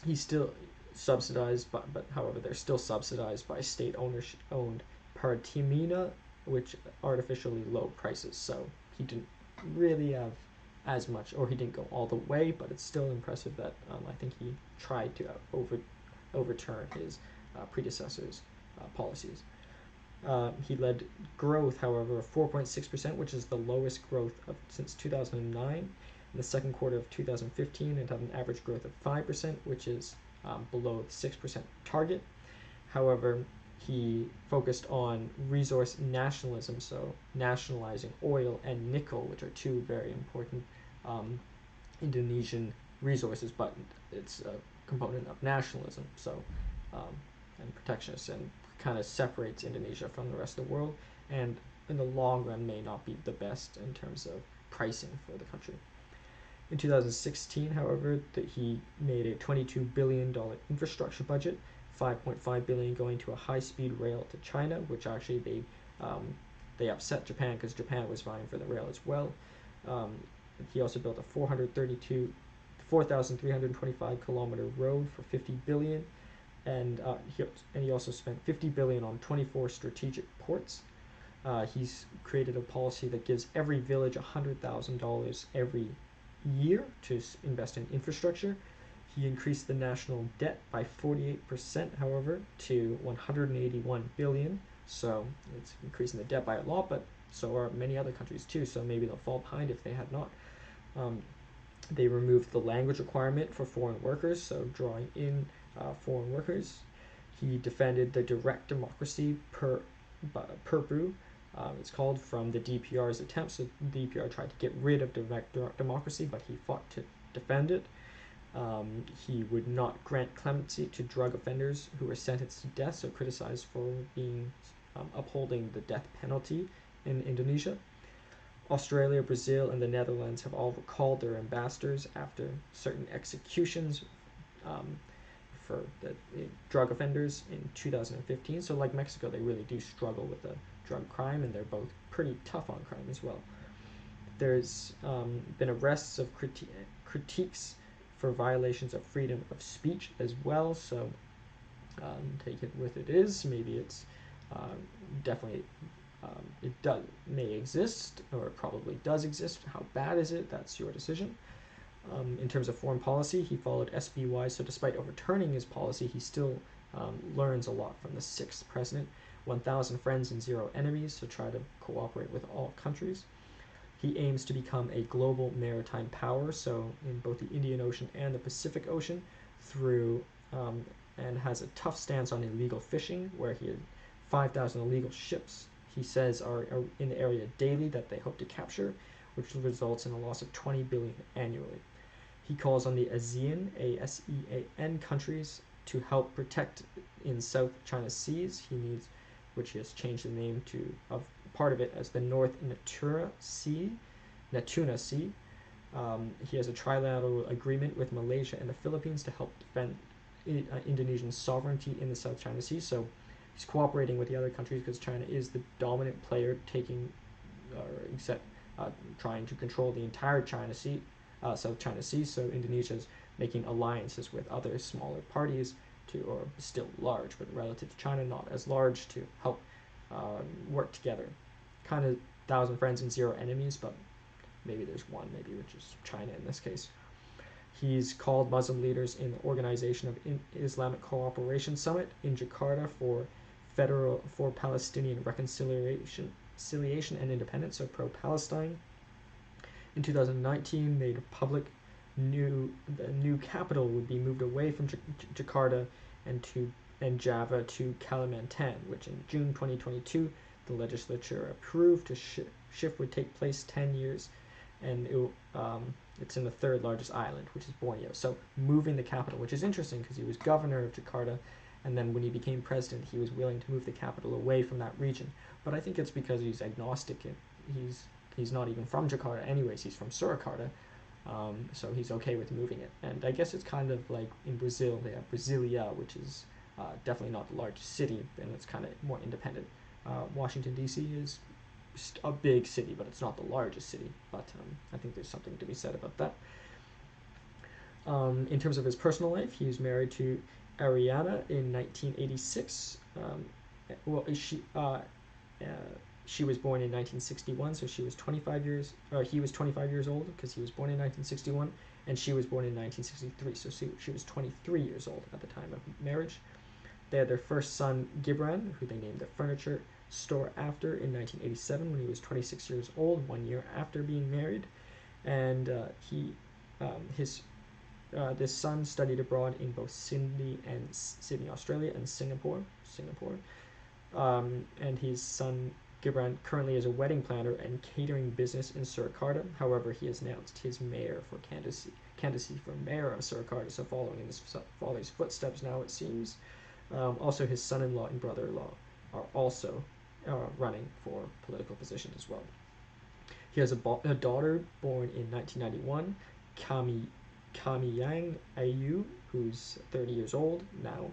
He's still subsidized, but however, they're still subsidized by state-owned Pertamina, which artificially low prices. So he didn't really have as much, or he didn't go all the way, but it's still impressive that I think he tried to overturn his predecessor's policies. He led growth, however, of 4.6%, which is the lowest growth since 2009. In the second quarter of 2015, it had an average growth of 5%, which is below the 6% target. However, he focused on resource nationalism, so nationalizing oil and nickel, which are two very important Indonesian resources, but it's a component of nationalism, so and protectionist, and kind of separates Indonesia from the rest of the world, and in the long run may not be the best in terms of pricing for the country. In 2016, however, he made a $22 billion infrastructure budget, $5.5 billion going to a high-speed rail to China, which actually they upset Japan because Japan was vying for the rail as well. He also built a 4,325 kilometer road for $50 billion, and he also spent $50 billion on 24 strategic ports. He's created a policy that gives every village $100,000 every year to invest in infrastructure. He increased the national debt by 48%, however, to 181 billion. So it's increasing the debt by a lot, but so are many other countries too. So maybe they'll fall behind if they had not. They removed the language requirement for foreign workers, so drawing in foreign workers. He defended the direct democracy Perpu, it's called, from the DPR's attempts. So the DPR tried to get rid of direct democracy, but he fought to defend it. He would not grant clemency to drug offenders who were sentenced to death, so criticized for being upholding the death penalty in Indonesia. Australia, Brazil, and the Netherlands have all recalled their ambassadors after certain executions for the drug offenders in 2015. So like Mexico, they really do struggle with the drug crime, and they're both pretty tough on crime as well. There's been arrests of critiques for violations of freedom of speech as well, so take it with it is. Maybe it's definitely may exist, or it probably does exist. How bad is it? That's your decision. In terms of foreign policy, he followed SBY, so despite overturning his policy, he still learns a lot from the sixth president. 1,000 friends and 0 enemies, so try to cooperate with all countries. He aims to become a global maritime power, so in both the Indian Ocean and the Pacific Ocean, and has a tough stance on illegal fishing, where he had 5,000 illegal ships, he says, are in the area daily that they hope to capture, which results in a loss of 20 billion annually. He calls on the ASEAN, ASEAN countries to help protect in South China Seas. Which he has changed the name of part of it as the North Natuna Sea. He has a trilateral agreement with Malaysia and the Philippines to help defend Indonesian sovereignty in the South China Sea. So he's cooperating with the other countries because China is the dominant player, trying to control the entire South China Sea. So Indonesia is making alliances with other smaller parties, or still large, but relative to China, not as large, to help work together. Kind of 1,000 friends and 0 enemies, but maybe there's one, which is China in this case. He's called Muslim leaders in the Organization of Islamic Cooperation Summit in Jakarta for Palestinian reconciliation and independence, so pro-Palestine. In 2019, made public the new capital would be moved away from Jakarta and Java to Kalimantan, which in June 2022 the legislature approved. The shift would take place 10 years, and it's in the third largest island, which is Borneo. So moving the capital, which is interesting because he was governor of Jakarta, and then when he became president, he was willing to move the capital away from that region. But I think it's because he's agnostic. He's not even from Jakarta anyways. He's from Surakarta, so he's okay with moving it. And I guess it's kind of like in Brazil, they have Brasilia, which is definitely not the largest city, and it's kind of more independent. Washington, D.C. is a big city, but it's not the largest city. But I think there's something to be said about that. In terms of his personal life, he was married to Ariana in 1986. She was born in 1961, so she was 25 years. He was 25 years old because he was born in 1961, and she was born in 1963. So she was 23 years old at the time of marriage. They had their first son, Gibran, who they named their furniture store after in 1987 when he was 26 years old, 1 year after being married. And this son studied abroad in both Sydney, Australia, and Singapore. And his son Gibran currently is a wedding planner and catering business in Surakarta. However, he has announced his candidacy for mayor of Surakarta, so following in his father's footsteps now, it seems. Also, his son-in-law and brother-in-law are also running for political positions as well. He has a daughter born in 1991, Kami Ayu, who's 30 years old now,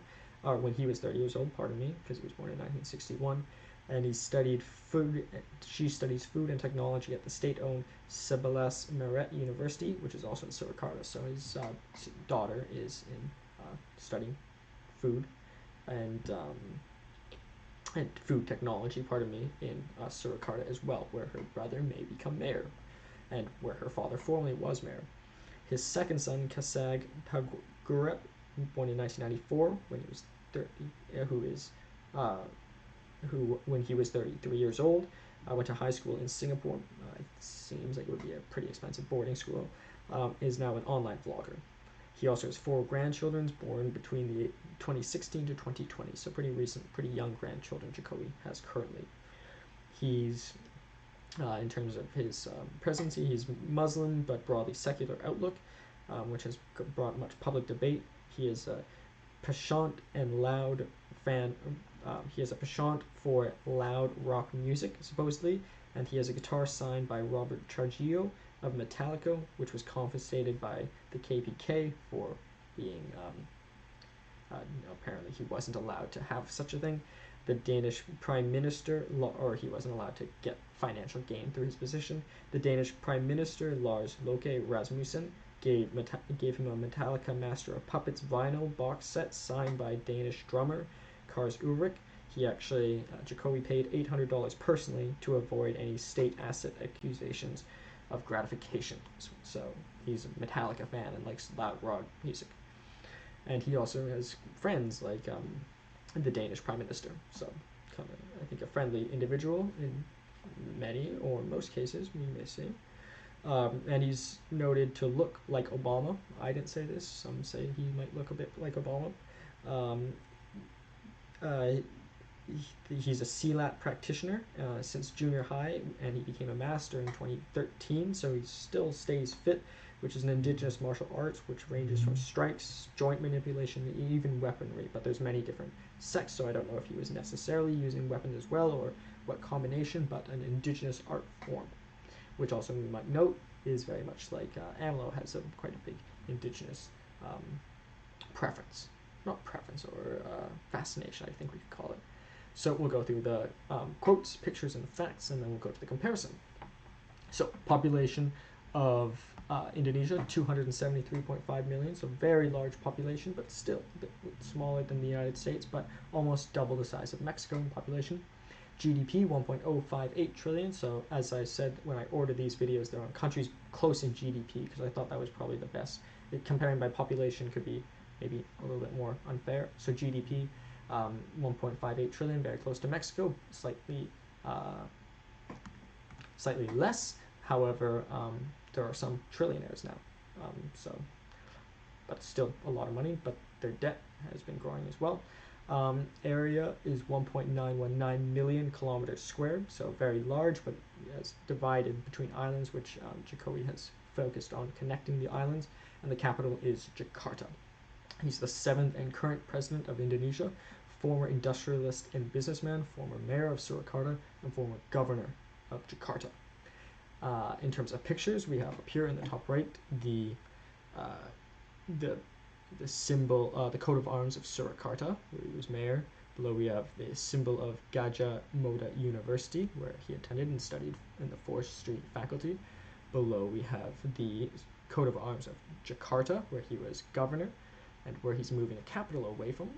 when he was 30 years old, pardon me, because he was born in 1961. And she studies food and technology at the state-owned Sebelas Meret University, which is also in Surakarta. So his daughter is in studying food and food technology, in Surakarta as well, where her brother may become mayor, and where her father formerly was mayor. His second son, Kasag Pagurep, born in 1994, when he was 30, when he was 33 years old, went to high school in Singapore. It seems like it would be a pretty expensive boarding school. Is now an online vlogger. He also has 4 grandchildren born between the 2016 to 2020, so pretty young grandchildren Jokowi has currently. He's, in terms of his presidency, he's Muslim but broadly secular outlook, which has brought much public debate. He is a penchant and loud fan. He has a penchant for loud rock music, supposedly, and he has a guitar signed by Robert Trujillo of Metallica, which was confiscated by the KPK for being, apparently he wasn't allowed to have such a thing. The Danish Prime Minister, or he wasn't allowed to get financial gain through his position. The Danish Prime Minister, Lars Løkke Rasmussen, gave him a Metallica Master of Puppets vinyl box set signed by Danish drummer Lars Ulrich. He actually, Jokowi paid $800 personally to avoid any state asset accusations of gratification. So he's a Metallica fan and likes loud rock music. And he also has friends like the Danish Prime Minister. So kind of, I think, a friendly individual in many or most cases, we may say. And he's noted to look like Obama. I didn't say this. Some say he might look a bit like Obama. He's a CLAT practitioner since junior high, and he became a master in 2013, so he still stays fit, which is an indigenous martial arts which ranges from strikes, joint manipulation, even weaponry, but there's many different sects, so I don't know if he was necessarily using weapons as well or what combination, but an indigenous art form, which also we might note is very much like AMLO has quite a big indigenous preference. Not preference, or fascination, I think we could call it. So we'll go through the quotes, pictures, and facts, and then we'll go to the comparison. So population of Indonesia, 273.5 million, so very large population, but still a bit smaller than the United States, but almost double the size of Mexico in population. GDP, 1.058 trillion, so as I said when I ordered these videos, they're on countries close in GDP, because I thought that was probably the best. Comparing by population could be maybe a little bit more unfair. So GDP, 1.58 trillion, very close to Mexico, slightly less. However, there are some trillionaires now, but still a lot of money, but their debt has been growing as well. Area is 1.919 million kilometers squared, so very large, but it's divided between islands, which Jokowi has focused on connecting the islands, and the capital is Jakarta. He's the 7th and current president of Indonesia, former industrialist and businessman, former mayor of Surakarta, and former governor of Jakarta. In terms of pictures, we have up here in the top right the symbol, the coat of arms of Surakarta, where he was mayor. Below we have the symbol of Gajah Mada University, where he attended and studied in the forestry faculty. Below we have the coat of arms of Jakarta, where he was governor, and where he's moving the capital away from.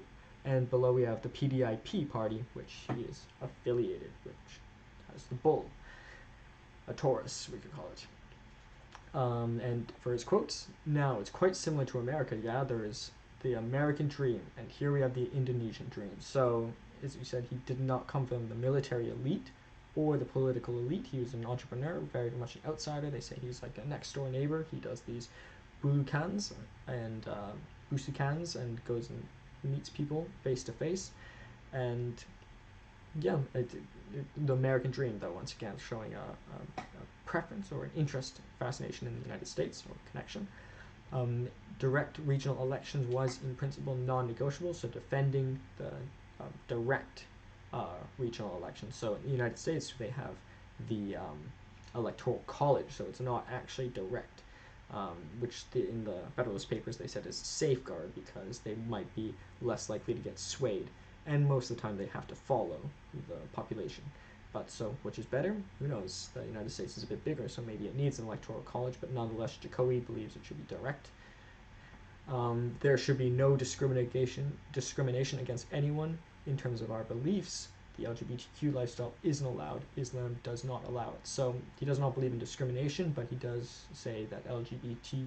And below we have the PDIP party, which he is affiliated, which has the bull, a Taurus, we could call it. And for his quotes, now it's quite similar to America. Yeah, there is the American dream, and here we have the Indonesian dream. So, as you said, he did not come from the military elite or the political elite. He was an entrepreneur, very much an outsider. They say he's like a next door neighbor. He does these busukans and goes and meets people face to face. And yeah, the American dream, though, once again, showing a preference or an interest, fascination in the United States, or connection. Direct regional elections was, in principle, non-negotiable, so defending the direct regional elections. So in the United States, they have the Electoral College, so it's not actually direct, which in the Federalist Papers they said is a safeguard because they might be less likely to get swayed, and most of the time they have to follow the population. But so, which is better? Who knows? The United States is a bit bigger, so maybe it needs an electoral college, but nonetheless, Jokowi believes it should be direct. There should be no discrimination against anyone in terms of our beliefs. The LGBTQ lifestyle isn't allowed. Islam does not allow it. So he does not believe in discrimination, but he does say that LGBT,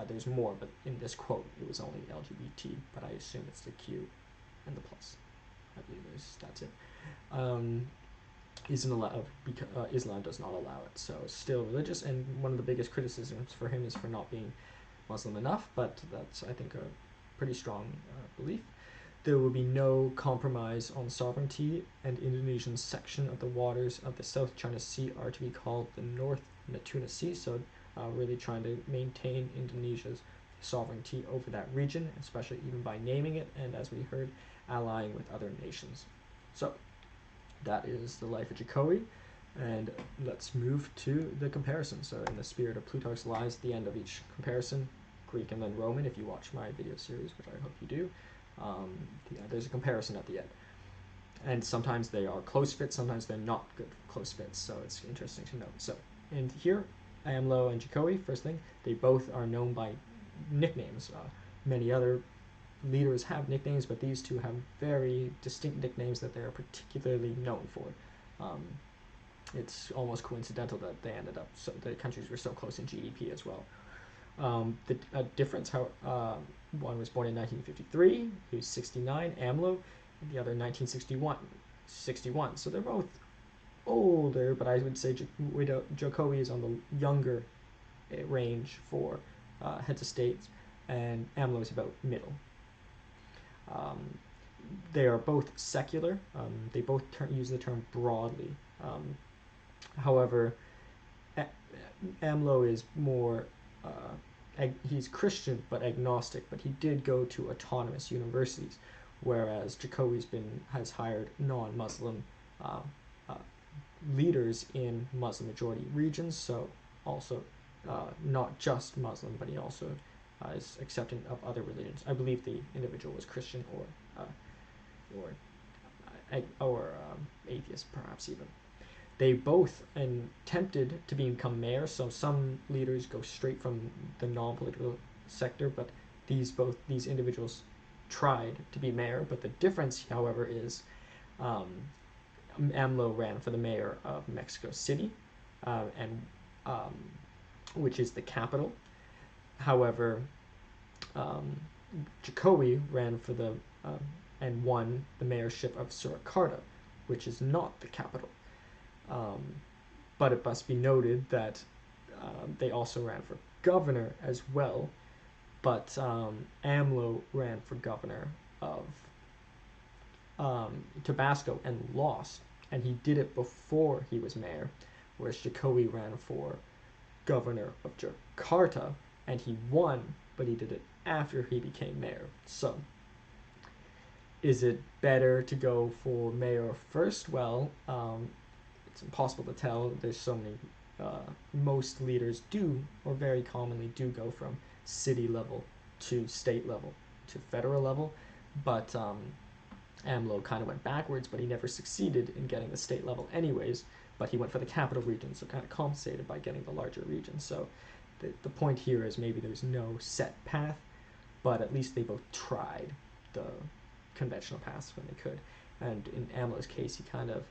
there's more, but in this quote, it was only LGBT, but I assume it's the Q and the plus. I believe that's it. Isn't allowed because Islam does not allow it. So it's still religious, and one of the biggest criticisms for him is for not being Muslim enough, but that's, I think, a pretty strong belief. There will be no compromise on sovereignty, and Indonesian section of the waters of the South China Sea are to be called the North Natuna Sea, so really trying to maintain Indonesia's sovereignty over that region, especially even by naming it, and as we heard, allying with other nations. So that is the life of Jokowi, and let's move to the comparison. So in the spirit of Plutarch's Lies, at the end of each comparison, Greek and then Roman, if you watch my video series, which I hope you do, there's a comparison at the end. And sometimes they are close fits, sometimes they're not good close fits, so it's interesting to note. So, and here, AMLO and Jokowi, first thing, they both are known by nicknames. Many other leaders have nicknames, but these two have very distinct nicknames that they are particularly known for. It's almost coincidental that they ended up, so the countries were so close in GDP as well. The difference, how one was born in 1953, he was 69, AMLO, and the other 1961, 61. So they're both older, but I would say Jokowi is on the younger range for heads of states, and AMLO is about middle. They are both secular. They both use the term broadly. However, AMLO is more, he's Christian but agnostic, but he did go to autonomous universities, whereas Jokowi's has hired non-Muslim leaders in Muslim-majority regions, so also not just Muslim, but he also is accepting of other religions. I believe the individual was Christian or atheist, perhaps even. They both attempted to become mayor, so some leaders go straight from the non-political sector, but these individuals tried to be mayor. But the difference, however, is AMLO ran for the mayor of Mexico City, which is the capital. However, Jokowi ran for and won the mayorship of Surakarta, which is not the capital. But it must be noted that they also ran for governor as well, but AMLO ran for governor of Tabasco and lost, and he did it before he was mayor, whereas Jokowi ran for governor of Jakarta, and he won, but he did it after he became mayor. So, is it better to go for mayor first? Well, it's impossible to tell. There's so many. Most leaders do, or very commonly do, go from city level to state level to federal level, but AMLO kind of went backwards, but he never succeeded in getting the state level anyways, but he went for the capital region, so kind of compensated by getting the larger region. So the point here is maybe there's no set path, but at least they both tried the conventional paths when they could. And in AMLO's case, he kind of,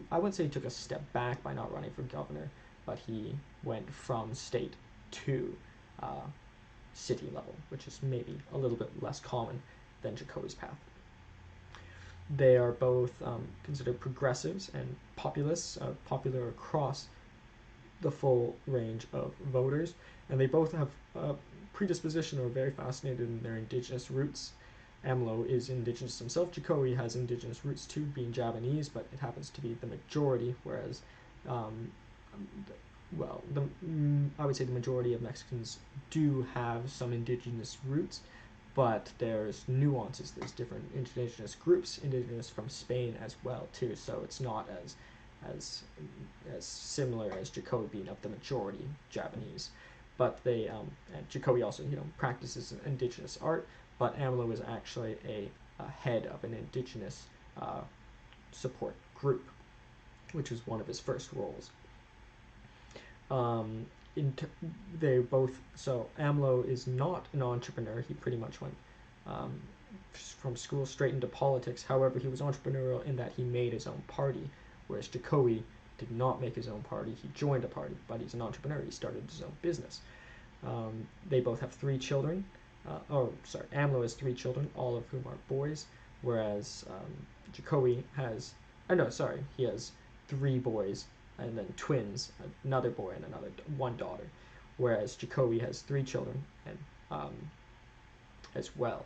I wouldn't say he took a step back by not running for governor, but he went from state to city level, which is maybe a little bit less common than Jokowi's path. They are both considered progressives and populists, popular across the full range of voters, and they both have a predisposition or are very fascinated in their indigenous roots. AMLO is indigenous himself. Jokowi has indigenous roots too, being Javanese, but it happens to be the majority, whereas, I would say the majority of Mexicans do have some indigenous roots, but there's nuances. There's different indigenous groups, indigenous from Spain as well too. So it's not as similar as Jokowi being of the majority Javanese. But they and Jokowi also practices indigenous art. But AMLO is actually a head of an indigenous support group, which was one of his first roles. They both, so AMLO is not an entrepreneur. He pretty much went from school straight into politics. However, he was entrepreneurial in that he made his own party, whereas Jokowi did not make his own party. He joined a party, but he's an entrepreneur. He started his own business. They both have 3 children. AMLO has 3 children, all of whom are boys, whereas Jokowi has, he has 3 boys and then twins, another boy and one daughter, whereas Jokowi has 3 children and as well,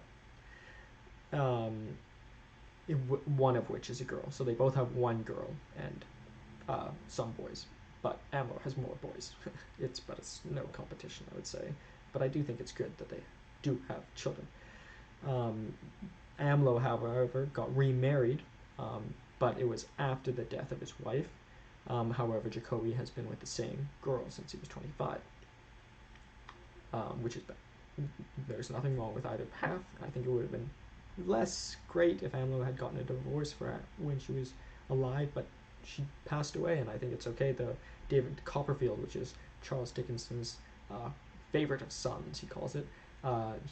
one of which is a girl. So they both have 1 girl and some boys, but AMLO has more boys. It's no competition, I would say, but I do think it's good that they do have children. AMLO, however, got remarried, but it was after the death of his wife. However, Jokowi has been with the same girl since he was 25, which is bad. There's nothing wrong with either path. I think it would have been less great if AMLO had gotten a divorce when she was alive, but she passed away, and I think it's okay. The David Copperfield, which is Charles Dickinson's favorite of sons, he calls it,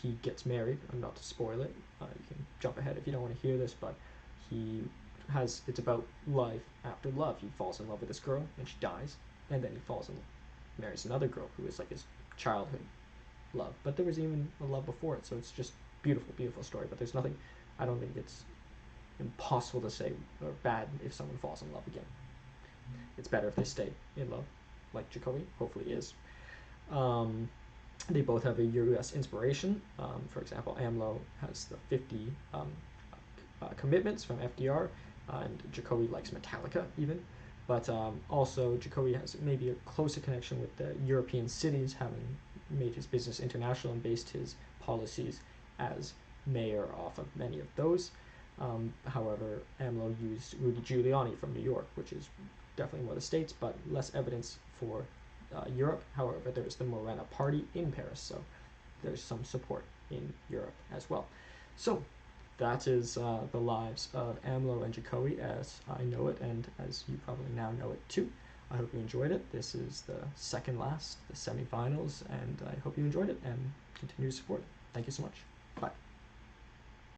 he gets married. I'm not to spoil it. You can jump ahead if you don't want to hear this, but it's about life after love. He falls in love with this girl, and she dies, and then he marries another girl who is like his childhood love. But there was even a love before it, so it's just beautiful, beautiful story. But there's nothing, I don't think it's impossible to say or bad if someone falls in love again. It's better if they stay in love, like Jokowi hopefully is. They both have a U.S. inspiration. For example, AMLO has the 50 commitments from FDR, and Jokowi likes Metallica even. But also Jokowi has maybe a closer connection with the European cities, having made his business international and based his policies as mayor off of many of those. However, AMLO used Rudy Giuliani from New York, which is definitely more the States, but less evidence for Europe. However, there's the Morena party in Paris, so there's some support in Europe as well. So that is the lives of AMLO and Jokowi as I know it, and as you probably now know it too. I hope you enjoyed it. This is the second last, the semifinals, and I hope you enjoyed it and continue to support it. Thank you so much. Bye.